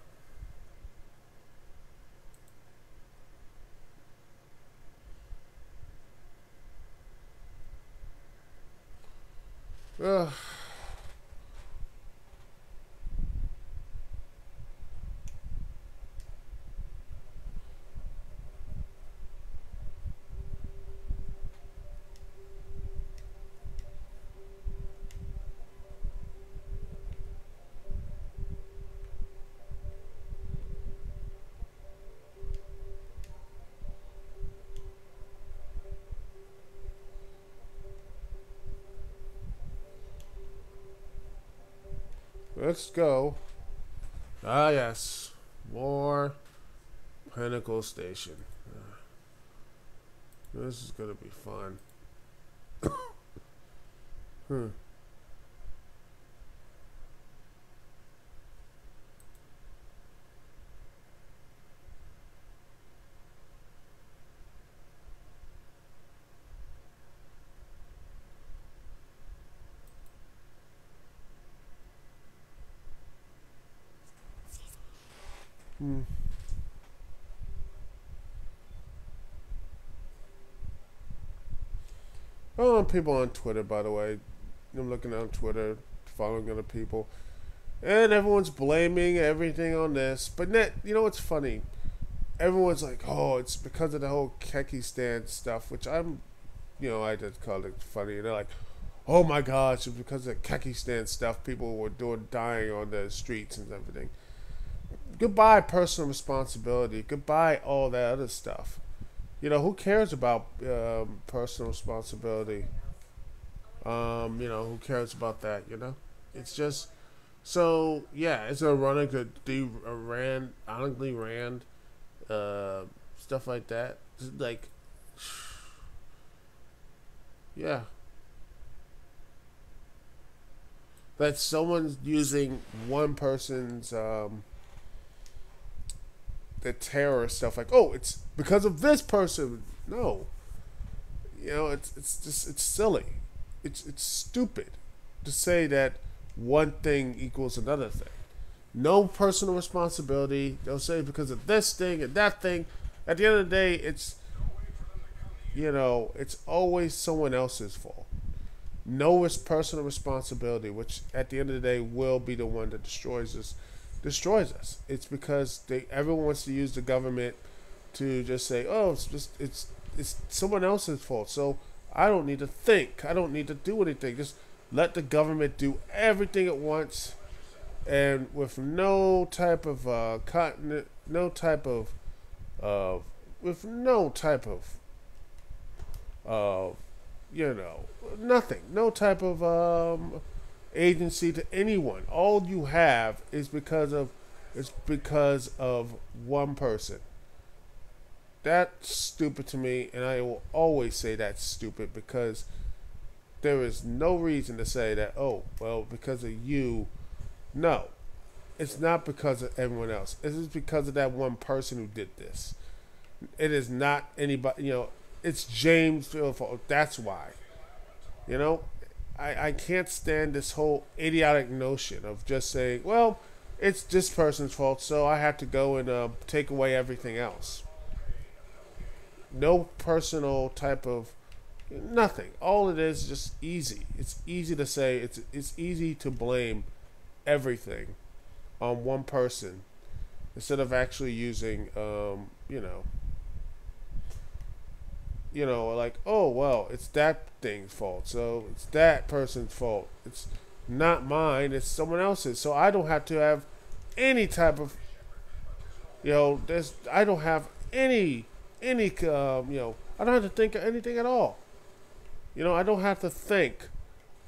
Ugh. Let's go. Ah, yes. More Pinnacle Station. This is going to be fun. Oh, people on Twitter, by the way. I'm looking on Twitter, following other people, and everyone's blaming everything on this. But you know what's funny? Everyone's like, "Oh, it's because of the whole Kekistan stuff," which I just called it funny. And they're like, "Oh my gosh, it's because of the Kekistan stuff. People were dying on the streets and everything." Goodbye personal responsibility. Goodbye all that other stuff. who cares about personal responsibility? Who cares about that? It's just so yeah. It's ironic that they ran, honestly ran, uh, stuff like that. Like, yeah, that someone's using one person's the terror stuff. Like, oh, it's because of this person. No, it's just it's silly. It's stupid to say that one thing equals another thing. No personal responsibility. They'll say because of this thing and that thing. At the end of the day, it's always someone else's fault. No personal responsibility, which at the end of the day will be the one that destroys us. Destroys us. It's because everyone wants to use the government to just say, oh, it's someone else's fault. So I don't need to think. I don't need to do anything. Just let the government do everything at once, and with no type of no type of with no type of uh, nothing, no type of agency to anyone. All you have is because of one person. That's stupid to me, and I will always say that's stupid because there is no reason to say that, oh, well, because of you. No, it's not because of everyone else. It is because of that one person who did this. It is not anybody, it's James' fault. That's why. You know, I can't stand this whole idiotic notion of just saying, well, it's this person's fault, so I have to go and take away everything else. No personal type of nothing. All it is just easy. It's easy to say. It's easy to blame everything on one person instead of actually using like, oh well, it's that thing's fault, so it's that person's fault. It's not mine. It's someone else's. So I don't have to have any type of there's I don't have any I don't have to think of anything at all. I don't have to think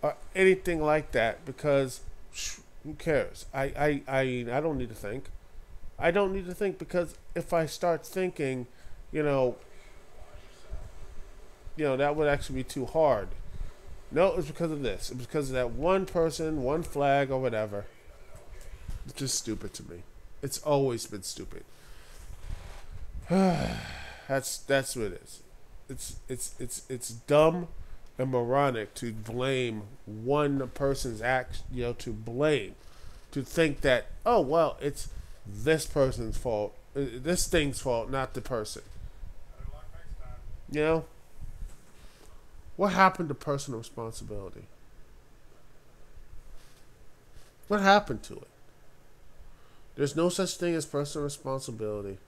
or anything like that because who cares? I don't need to think. I don't need to think because if I start thinking, that would actually be too hard. No, it's because of this. It's because of that one person, one flag, or whatever. It's just stupid to me. It's always been stupid. That's what it is. It's dumb and moronic to blame one person's act. To think that, oh well, it's this person's fault, this thing's fault, not the person. You know what happened to personal responsibility? What happened to it? There's no such thing as personal responsibility.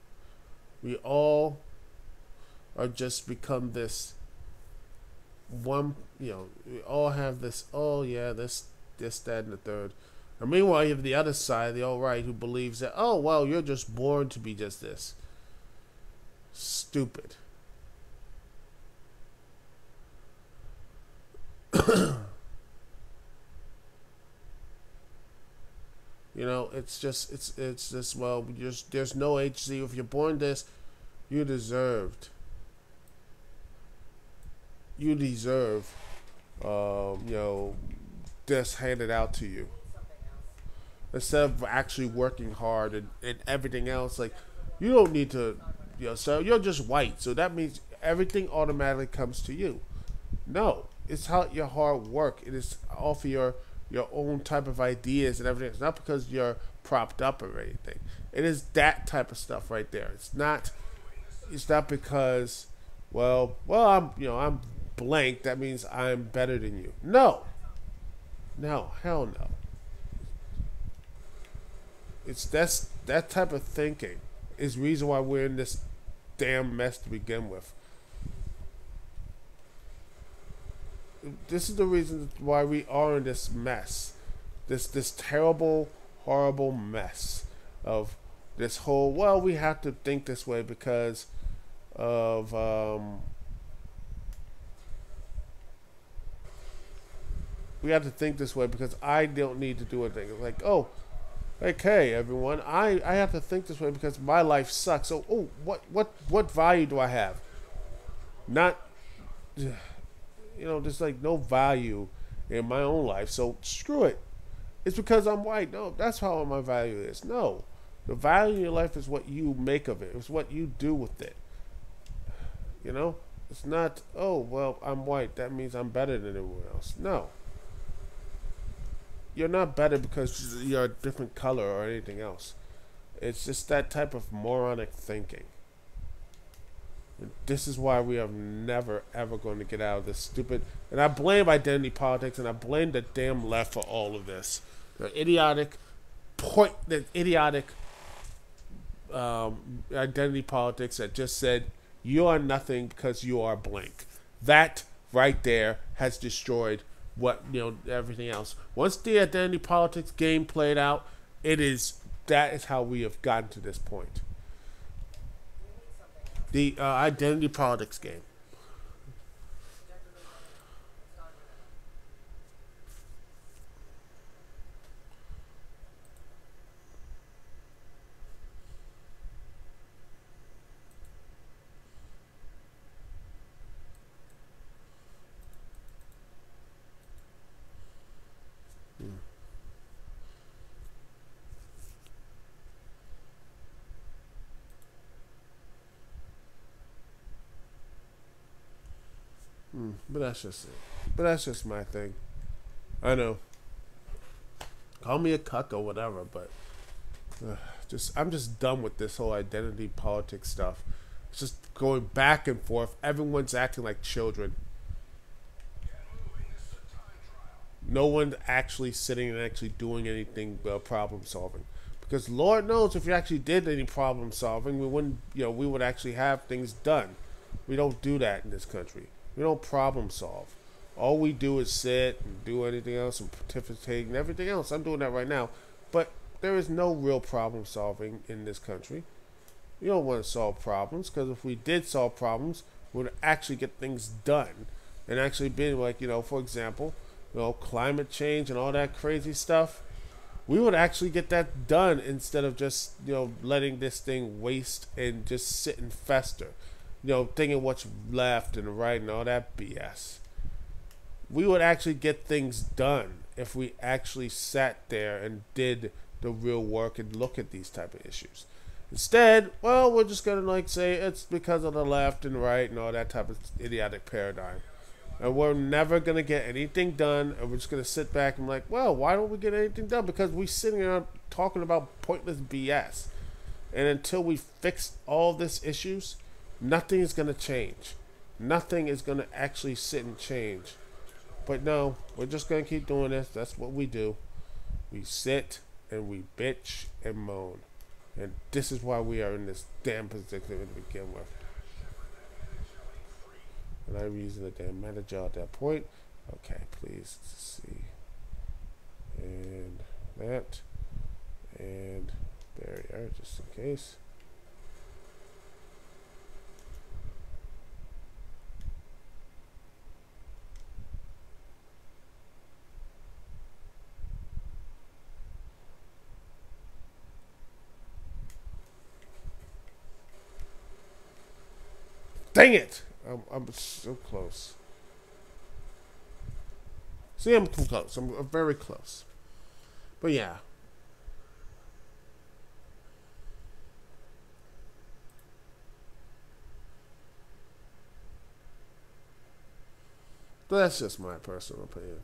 We all are just become this one, we all have this, oh yeah, this, that, and the third. And meanwhile, you have the other side, the alt-right, who believes that, oh, well, you're just born to be just this. Stupid. It's just, well, there's no agency. If you're born this, you deserve, this handed out to you. Instead of actually working hard and everything else, like, you don't need to, so you're just white. So that means everything automatically comes to you. No, it's how your hard work. It is off of your own type of ideas and everything. It's not because you're propped up or anything. It is that type of stuff right there. It's not because, well, I'm blank. That means I'm better than you. No, hell no. It's that type of thinking is the reason why we're in this damn mess to begin with. This is the reason why we are in this mess. This terrible, horrible mess of this whole, well, we have to think this way because of we have to think this way because I don't need to do anything. It's like, oh, like, hey, everyone, I have to think this way because my life sucks. So, oh, what value do I have? Not, there's like no value in my own life. So screw it. It's because I'm white. No, that's how my value is. No, the value in your life is what you make of it. It's what you do with it. It's not. Oh well, I'm white. That means I'm better than everyone else. No, you're not better because you're a different color or anything else. It's just that type of moronic thinking. And this is why we are never ever going to get out of this stupid. And I blame identity politics, and I blame the damn left for all of this. The idiotic identity politics that just said you are nothing because you are blank. That right there has destroyed everything else. Once the identity politics game played out, that is how we have gotten to this point. The identity politics game. But that's just it. But that's just my thing. I know. Call me a cuck or whatever, but I'm just done with this whole identity politics stuff. It's just going back and forth. Everyone's acting like children. No one actually sitting and actually doing anything problem solving. Because Lord knows if you actually did any problem solving, we wouldn't. We would actually have things done. We don't do that in this country. We don't problem solve. All we do is sit and do anything else and participate and everything else. I'm doing that right now. But there is no real problem solving in this country. We don't want to solve problems because if we did solve problems, we would actually get things done. And actually be like, for example, climate change and all that crazy stuff. We would actually get that done instead of just, letting this thing waste and just sit and fester. Thinking what's left and right and all that BS. We would actually get things done if we actually sat there and did the real work and look at these type of issues. Instead, well, we're just going to say it's because of the left and right and all that type of idiotic paradigm. And we're never going to get anything done, and we're just going to sit back and be like, well, why don't we get anything done? Because we're sitting around talking about pointless BS. And until we fix all these issues, nothing is going to change. Nothing is going to actually sit and change. But no, we're just going to keep doing this. That's what we do. We sit and we bitch and moan. And this is why we are in this damn position to begin with. And I'm using the damn manager at that point. Okay, please. Let's see. And that. And barrier, just in case. Dang it! I'm so close. See, I'm too close. I'm very close. But yeah. But that's just my personal opinion.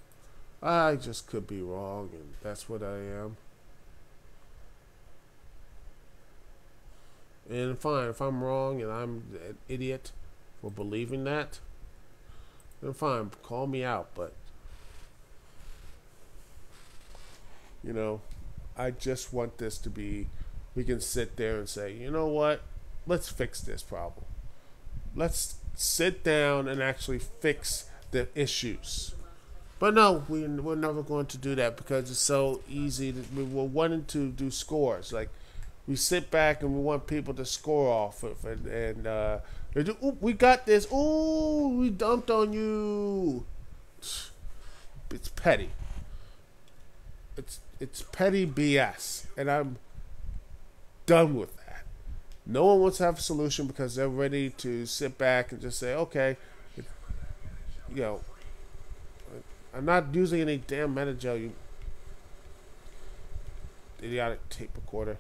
I just could be wrong, and that's what I am. And fine, if I'm wrong and I'm an idiot for believing that, then fine, call me out. But, I just want this to be, we can sit there and say, you know what, let's fix this problem. Let's sit down and actually fix the issues. But no, we're never going to do that because it's so easy. We're wanting to do scores. Like, we sit back and we want people to score off of, and ooh, we got this. Ooh, we dumped on you. It's petty. It's petty BS, and I'm done with that. No one wants to have a solution because they're ready to sit back and just say, okay, you know, I'm not using any damn Metagel, you idiotic tape recorder.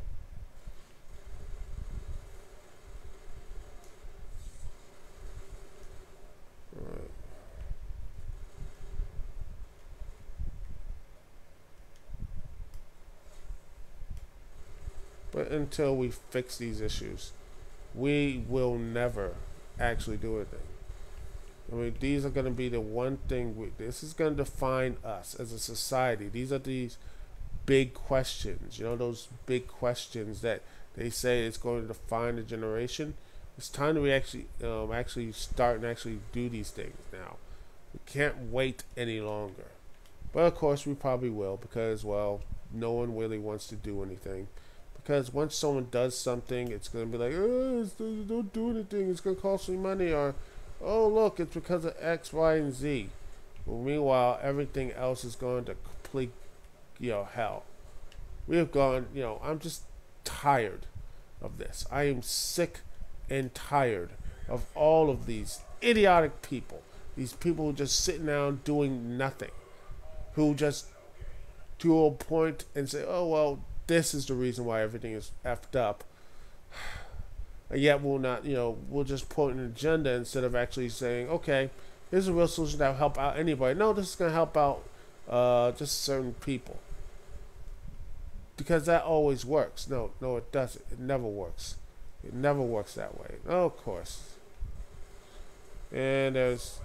Alright. But until we fix these issues, we will never actually do anything. I mean, these are going to be the one thing. This is going to define us as a society. These are these big questions. You know, those big questions that they say is going to define a generation. It's time to actually start and actually do these things now. We can't wait any longer. But of course, we probably will because, well, no one really wants to do anything. Because once someone does something, it's going to be like, oh, don't do anything. It's going to cost me money, or oh, look, it's because of X, Y, and Z. Well, meanwhile, everything else is going to complete, hell. We have gone, I'm just tired of this. I am sick and tired of all of these idiotic people. These people who just sitting down doing nothing. Who just to a point and say, oh, well, this is the reason why everything is effed up. And yet we'll not, we'll just point an agenda instead of actually saying, okay, here's a real solution that will help out anybody. No, this is going to help out just certain people. Because that always works. No, it doesn't. It never works. It never works that way. Oh, of course. And there's...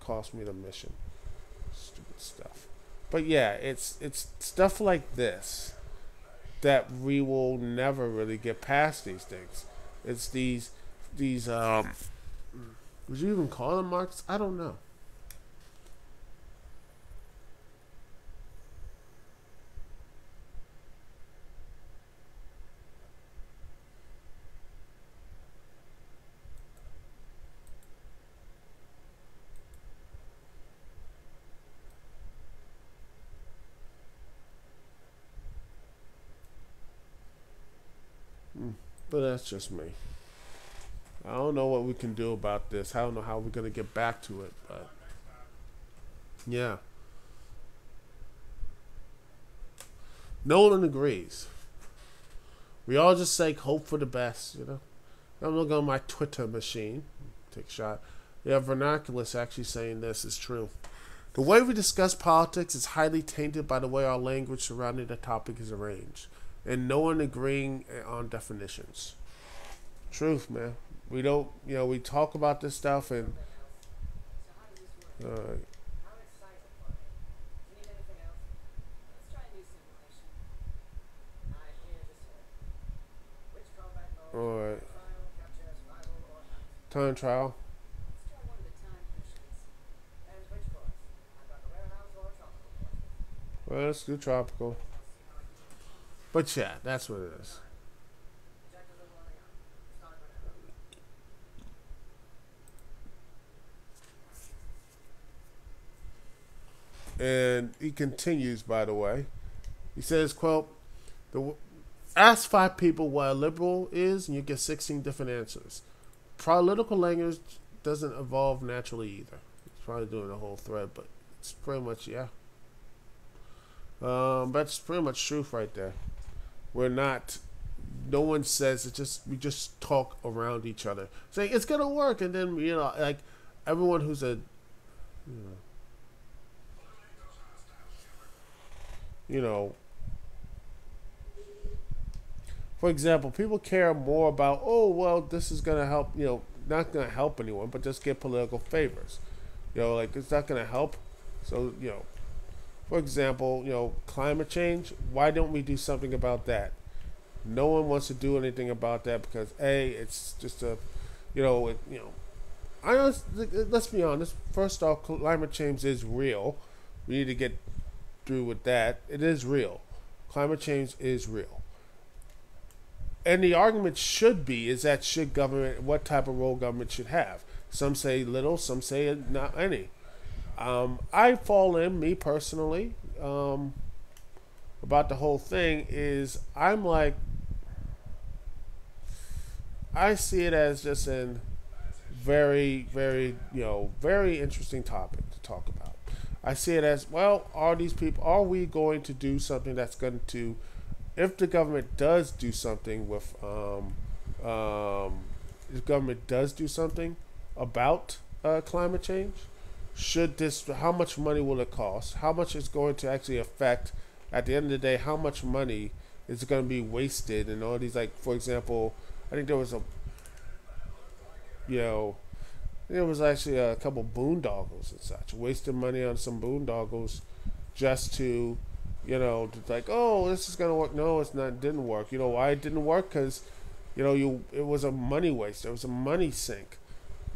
cost me the mission. Stupid stuff. But yeah, it's stuff like this that we will never really get past these things. It's these would you even call them marks? I don't know. But that's just me. I don't know what we can do about this. I don't know how we're going to get back to it, but yeah. No one agrees. We all just say hope for the best, I'm looking on my Twitter machine. Take a shot. Yeah, Vernaculus actually saying this is true. The way we discuss politics is highly tainted by the way our language surrounding the topic is arranged. And no one agreeing on definitions. Truth, man. We don't, we talk about this stuff and... Alright. Time trial. Well, let's do tropical. But yeah, that's what it is. And he continues, by the way. He says, quote, ask 5 people what a liberal is and you get 16 different answers. Political language doesn't evolve naturally either. It's probably doing a whole thread, but it's pretty much, yeah. That's pretty much truth right there. We're not, no one says it, we just talk around each other. Saying it's going to work, and then, like, everyone who's for example, people care more about, oh, well, this is going to help, not going to help anyone, but just get political favors. Like, it's not going to help. So, for example, climate change, why don't we do something about that? No one wants to do anything about that because, A, it's just a, let's be honest. First off, climate change is real. We need to get through with that. It is real. Climate change is real. And the argument should be is that should government, what type of role government should have. Some say little, some say not any. I fall in, me personally, about the whole thing is I'm like, I see it as just a very, very, very interesting topic to talk about. I see it as, well, are we going to do something that's going to, if the government does do something with, if the government does do something about climate change, how much money will it cost? How much is going to actually affect, at the end of the day, how much money is going to be wasted and all these, like, for example, I think there was there was actually a couple boondoggles and such, wasting money on some boondoggles just to, like, oh, this is gonna work. No, it's not. It didn't work. You know why it didn't work? Because, it was a money waste. It was a money sink,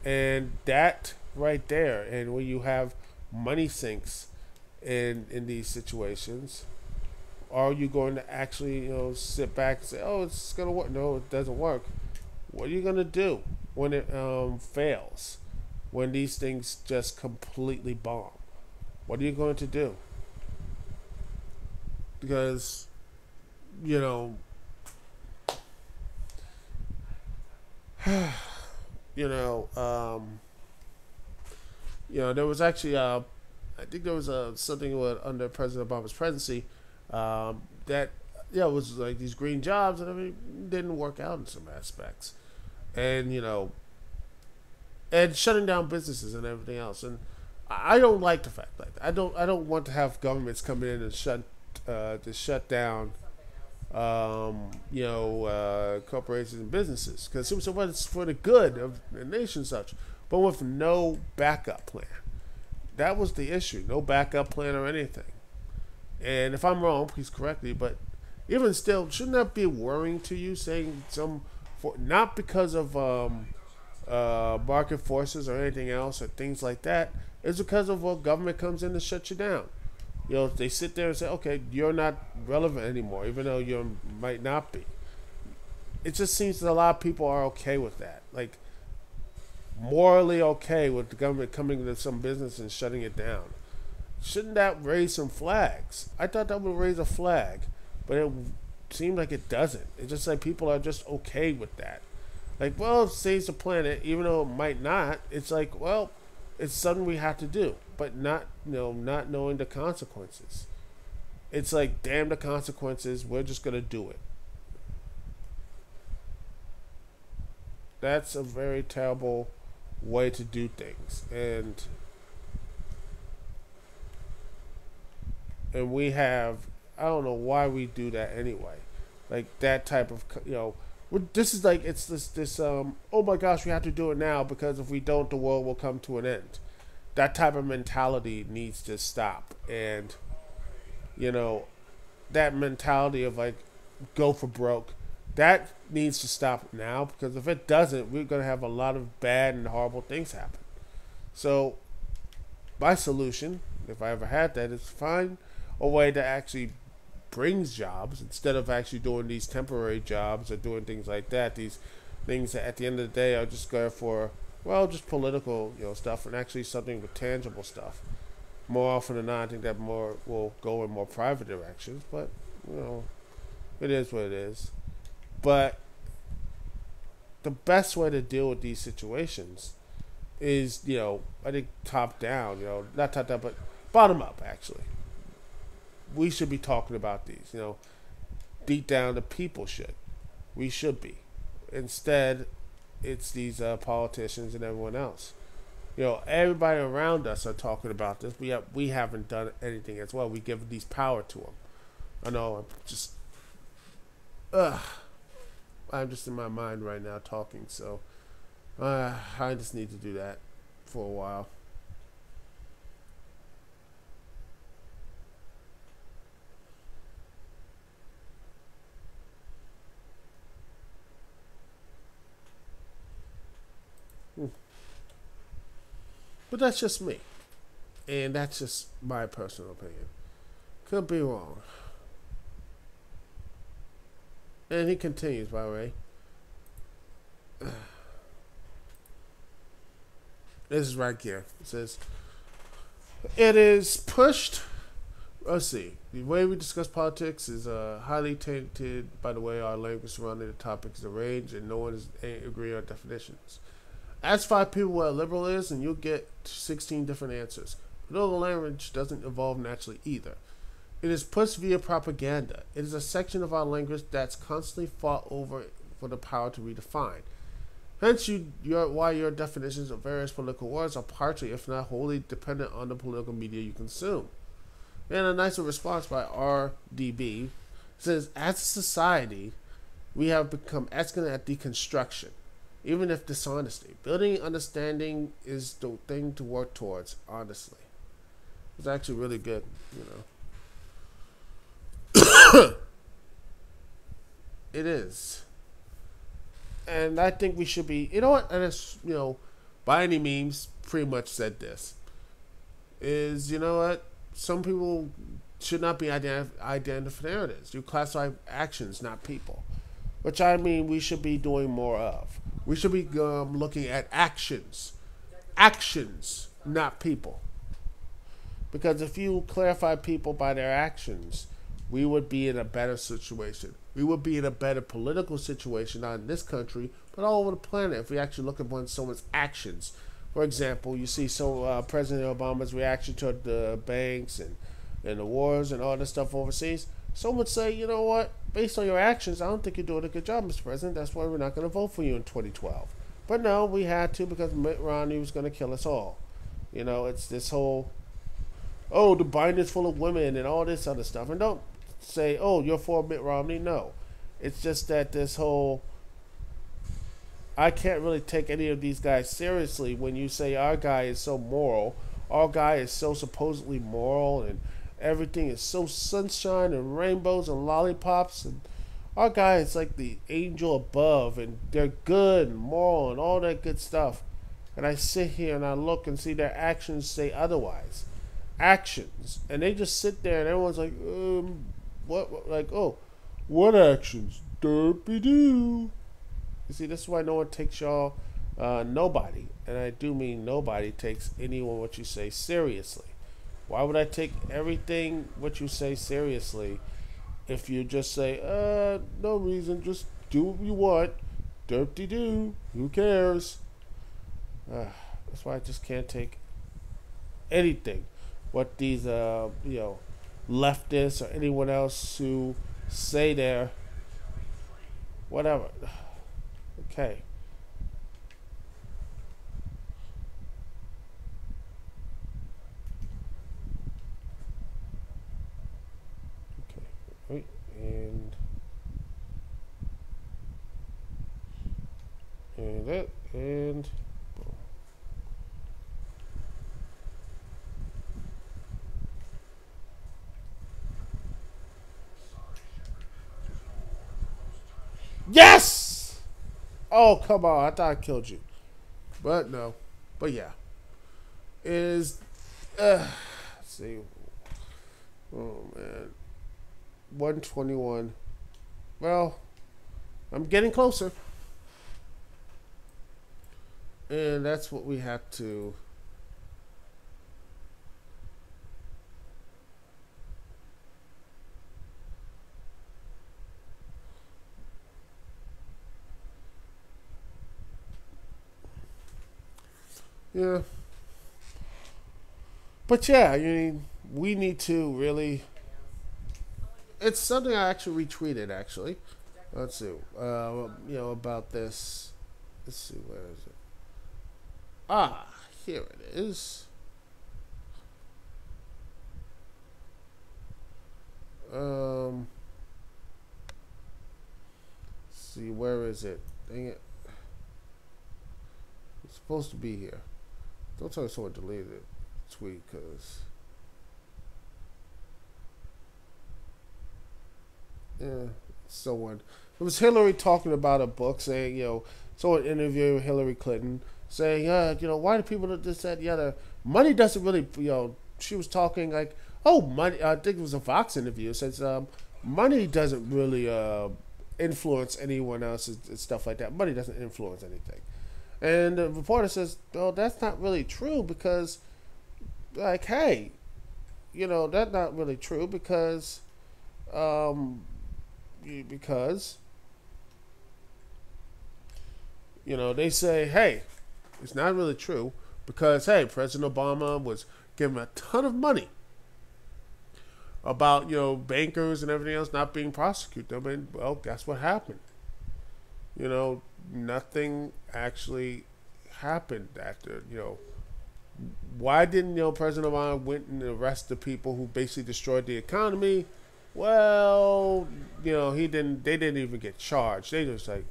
and that right there. And when you have money sinks in these situations, are you going to actually, sit back and say, oh, it's gonna work? No, it doesn't work. What are you gonna do when it fails? When these things just completely bomb, what are you going to do? Because, there was actually, I think there was something under President Obama's presidency that, it was like these green jobs and everything didn't work out in some aspects, and and shutting down businesses and everything else. And I don't like the fact like that. I don't want to have governments come in and shut down corporations and businesses, because it's for the good of the nation and such, but with no backup plan. That was the issue. No backup plan or anything. And if I'm wrong, please correct me, but even still, shouldn't that be worrying to you, saying not because of market forces or anything else or things like that? It's because of what government comes in to shut you down. They sit there and say, okay, you're not relevant anymore, even though you might not be. It just seems that a lot of people are okay with that. Like, morally okay with the government coming to some business and shutting it down. Shouldn't that raise some flags? I thought that would raise a flag, but it seemed like it doesn't. It's just like people are just okay with that. Like, well, it saves the planet, even though it might not. It's like, well, it's something we have to do, but not knowing the consequences. It's like, damn the consequences, we're just gonna do it. That's a very terrible way to do things, and we have, I don't know why we do that anyway. Like, that type of, this is like, it's this oh my gosh, we have to do it now, because if we don't, the world will come to an end. That type of mentality needs to stop. And, that mentality of, like, go for broke, that needs to stop now, because if it doesn't, we're going to have a lot of bad and horrible things happen. So, my solution, if I ever had that, is find a way that actually brings jobs, instead of actually doing these temporary jobs or doing things like that. These things that at the end of the day are just going for, well, just political, stuff, and actually something with tangible stuff. More often than not, I think that more will go in more private directions, but, it is what it is. But the best way to deal with these situations is, I think top down, not top down, but bottom up, actually. We should be talking about these, deep down the people should. We should be. Instead, it's these politicians and everyone else. Everybody around us are talking about this. We haven't done anything as well. We give these power to them. I know, I'm just in my mind right now talking, so I just need to do that for a while. But that's just me. And that's just my personal opinion. Could be wrong. And he continues, by the way. This is right here. It says, it is pushed. Let's see. The way we discuss politics is highly tainted by the way our language surrounding the topic is arranged, and no one is agree on definitions. Ask 5 people what a liberal is, and you'll get 16 different answers. Political language doesn't evolve naturally either. It is pushed via propaganda. It is a section of our language that's constantly fought over for the power to redefine. Hence, why your definitions of various political words are partially, if not wholly, dependent on the political media you consume. And a nicer response by RDB says, as a society, we have become excellent at deconstruction, even if dishonesty. Building understanding is the thing to work towards, honestly. It's actually really good, you know. It is. And I think we should be, you know what, and it's, you know, by any means, pretty much said this, is, you know what, some people should not be identified narratives. You classify actions, not people. Which I mean we should be doing more of. We should be looking at actions. Actions, not people. Because if you clarify people by their actions, we would be in a better situation. We would be in a better political situation, not in this country, but all over the planet if we actually look upon someone's actions. For example, you see President Obama's reaction to the banks and the wars and all this stuff overseas. Some would say, you know what, based on your actions, I don't think you're doing a good job, Mr. President. That's why we're not going to vote for you in 2012. But no, we had to because Mitt Romney was going to kill us all. You know, it's this whole, oh, the Biden's full of women and all this other stuff. And don't say, oh, you're for Mitt Romney. No. It's just that this whole, I can't really take any of these guys seriously when you say our guy is so moral, our guy is so supposedly moral, and everything is so sunshine and rainbows and lollipops, and our guy is like the angel above, and they're good and moral and all that good stuff. And I sit here and I look and see their actions say otherwise. Actions. And they just sit there and everyone's like, what? Like, oh, what actions? Derpy-doo. You see, this is why no one takes y'all, nobody, and I do mean nobody, takes anyone what you say seriously. Why would I take everything what you say seriously if you just say, no reason, just do what you want, derp-de-doo, who cares? That's why I just can't take anything what these, you know, leftists or anyone else who say they're whatever. Okay. Okay. Wait, and that, and boom. Yes! Oh, come on. I thought I killed you. But no. But yeah. Let's see. Oh, man. 121. Well, I'm getting closer. And that's what we have to... Yeah. But yeah, I mean, we need to really... It's something I actually retweeted, actually. Let's see. You know, about this. Let's see, where is it? Ah, here it is. Let's see, where is it? Dang it. It's supposed to be here. Don't tell me someone deleted it. Tweet, because... Yeah, someone... It was Hillary talking about a book, saying, you know, someone interviewed Hillary Clinton, saying, you know, why do people do this, that, the other? Money doesn't really, you know, she was talking like, oh, money, I think it was a Fox interview, says, money doesn't really, influence anyone else and stuff like that. Money doesn't influence anything. And the reporter says, "Oh, that's not really true because, like, hey, that's not really true because, um, because, they say, hey, it's not really true because, hey, President Obama was given a ton of money about, bankers and everything else not being prosecuted. I mean, well, guess what happened? Nothing actually happened after, why didn't, President Obama went and arrest the people who basically destroyed the economy? Well, they didn't even get charged. They just like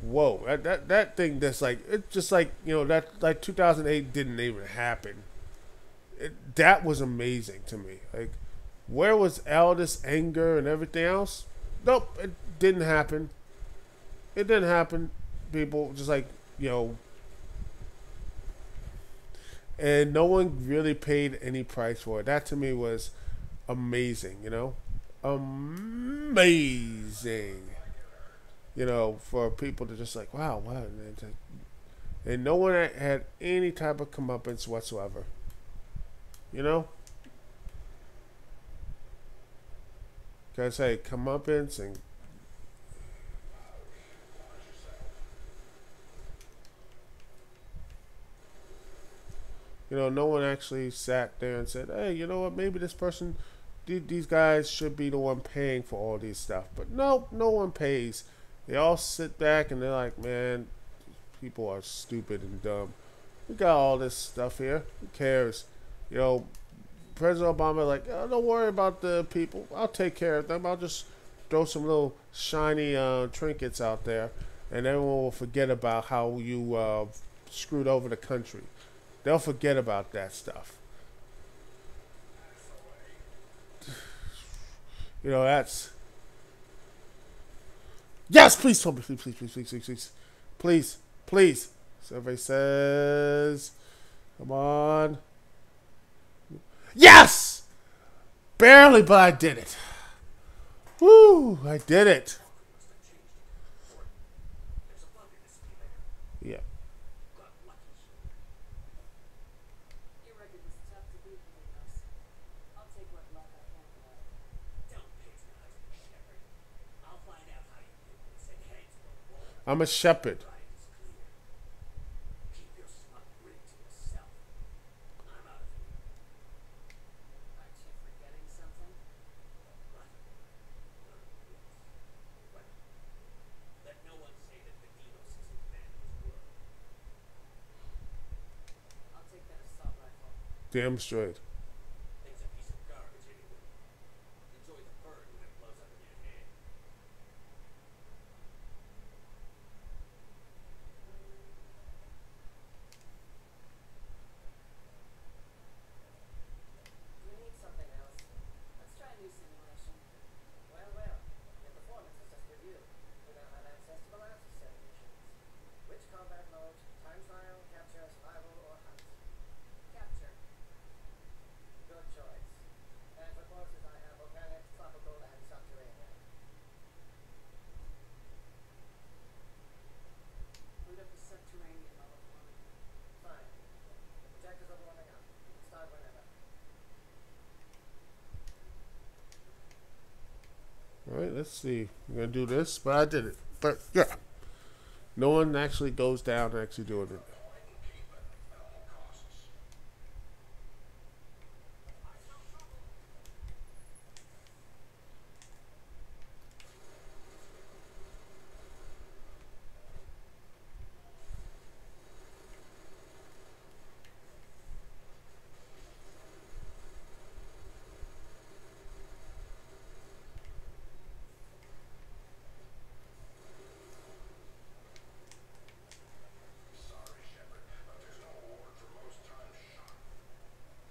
whoa, that thing that's like, it's just like, that like 2008 didn't even happen. That was amazing to me. Like, where was all this anger and everything else? Nope, it didn't happen. It didn't happen. People just like, and no one really paid any price for it. That to me was amazing, amazing. For people to just like, wow, wow, and no one had any type of comeuppance whatsoever. Because, hey, comeuppance and no one actually sat there and said, hey, you know what, maybe this person, these guys should be the one paying for all these stuff. But no one pays. They all sit back and they're like, man, people are stupid and dumb. We got all this stuff here. Who cares? President Obama, like, oh, don't worry about the people. I'll take care of them. I'll just throw some little shiny trinkets out there, and everyone will forget about how you screwed over the country. They'll forget about that stuff. That's... Yes, please tell me. Please. Survey says... Come on. Yes! Barely, but I did it. Woo! I did it. Yeah. I'm a shepherd. Damn straight. Alright, let's see. I'm going to do this, but I did it. But, yeah. No one actually goes down and actually doing it.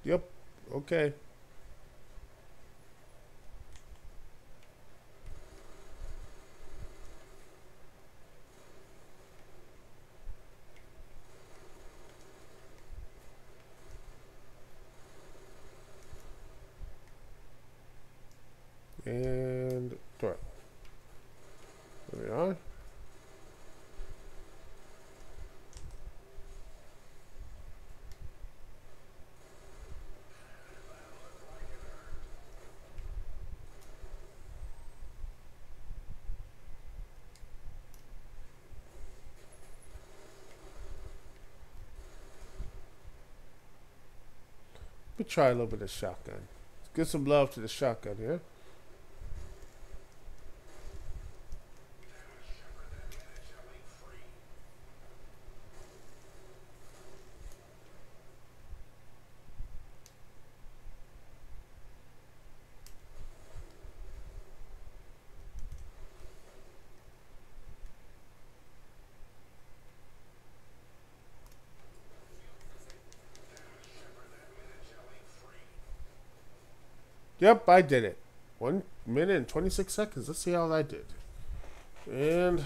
Yep. Okay. And throw it. me try a little bit of shotgun. Let's give some love to the shotgun here. Yep, I did it. 1 minute and 26 seconds. Let's see how I did. And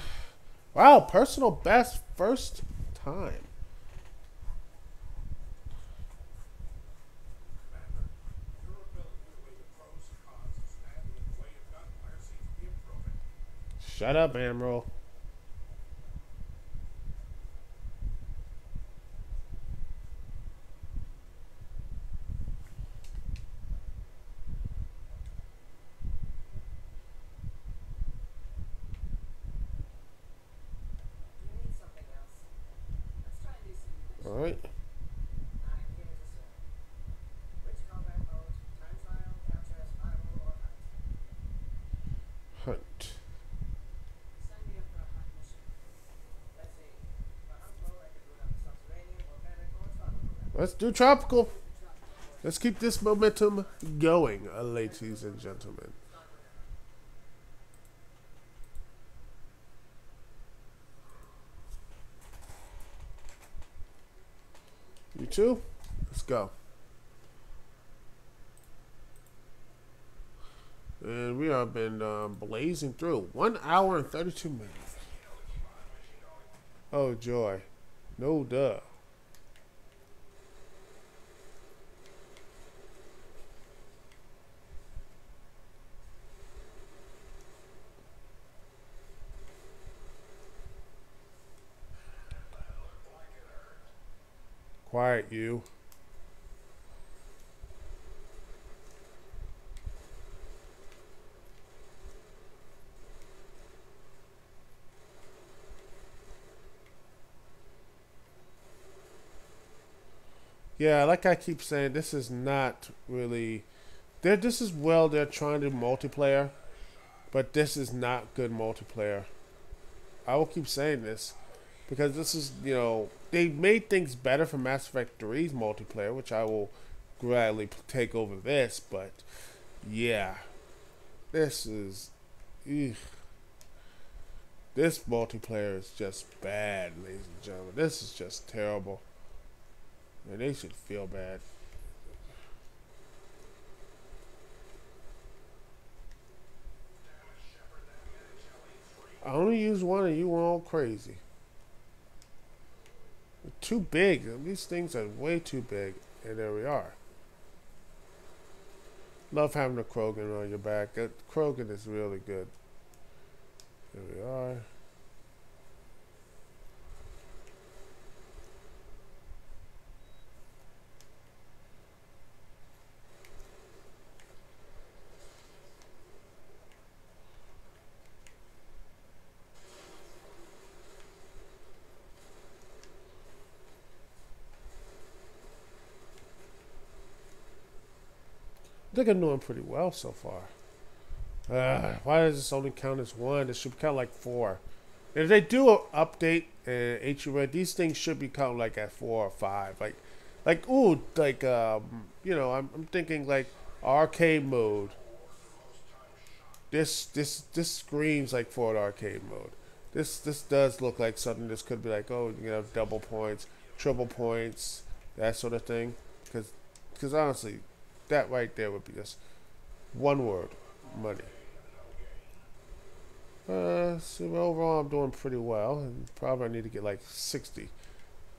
wow, personal best first time. Shut up, Admiral. All right. Hunt. Let's do tropical. Let's keep this momentum going, ladies and gentlemen. You too? Let's go. And we have been blazing through 1 hour and 32 minutes. Oh joy. No duh. Quiet, you. Yeah, like I keep saying, this is not really. This is they're trying to do multiplayer, but this is not good multiplayer. I will keep saying this because this is, they made things better for Mass Effect 3's multiplayer, which I will gladly take over this, but yeah, this is. Eugh. This multiplayer is just bad, ladies and gentlemen. This is just terrible. And they should feel bad. I only used one and you were all crazy. They're too big. These things are way too big. And there we are. Love having a Krogan on your back. Krogan is really good. There we are. I think I'm doing pretty well so far. Why does this only count as one? It should count like 4. If they do an update and HUD, these things should be counting like at 4 or 5. I'm thinking like arcade mode. This screams like for an arcade mode. This does look like something. This could be like, oh, you have double points, triple points, that sort of thing. Because honestly, that right there would be just one word: money. So overall I'm doing pretty well, and probably I need to get like 60.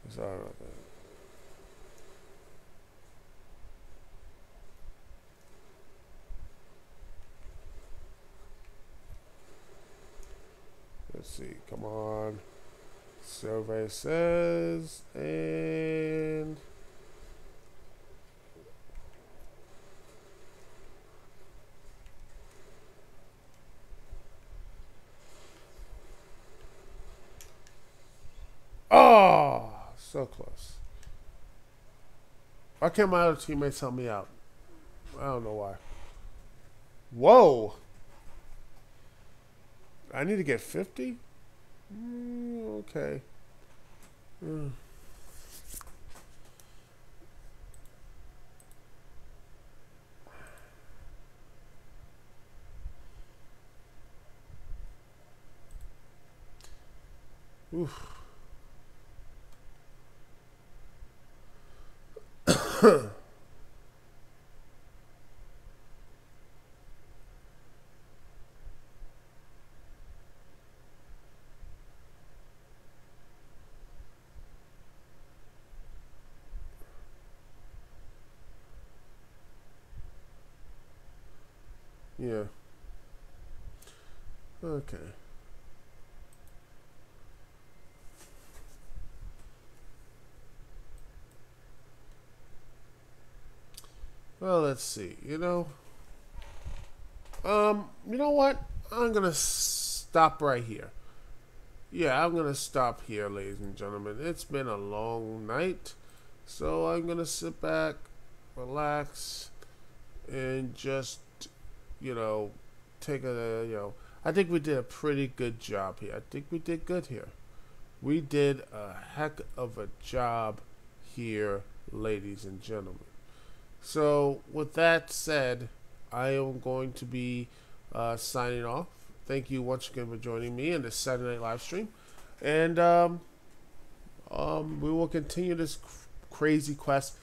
So I don't know. Let's see, come on. Survey says, and oh, so close. Why can't my other teammates help me out? I don't know why. Whoa! I need to get 50? Okay. Oof. Yeah. Okay. Well, let's see. You know what? I'm gonna stop right here. Yeah, I'm gonna stop here, ladies and gentlemen. It's been a long night, so I'm gonna sit back, relax, and just, take I think we did a pretty good job here. I think we did good here. We did a heck of a job here, ladies and gentlemen. So, with that said, I am going to be signing off. Thank you once again for joining me in this Saturday night live stream. And we will continue this crazy quest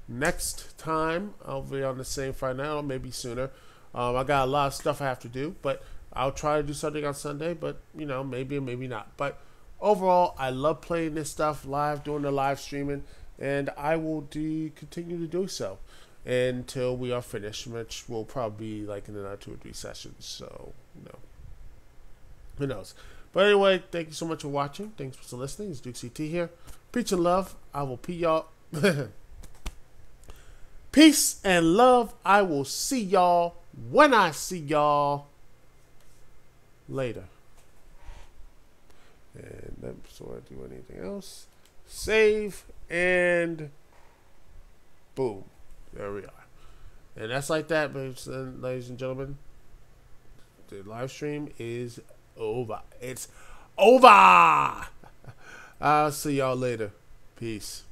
next time. I'll be on the same Friday night, or maybe sooner. I got a lot of stuff I have to do, but I'll try to do something on Sunday, but, maybe or maybe not. But overall, I love playing this stuff live, doing the live streaming, and I will continue to do so until we are finished, which will probably be like in another 2 or 3 sessions. So, who knows? But anyway, thank you so much for watching. Thanks for listening. It's Dukect here. Peace and love. I will pee y'all. Peace and love. I will see y'all when I see y'all later. And so I do anything else. Save and boom. There we are. And that's like that, ladies and gentlemen. The live stream is over. It's over. I'll see y'all later. Peace.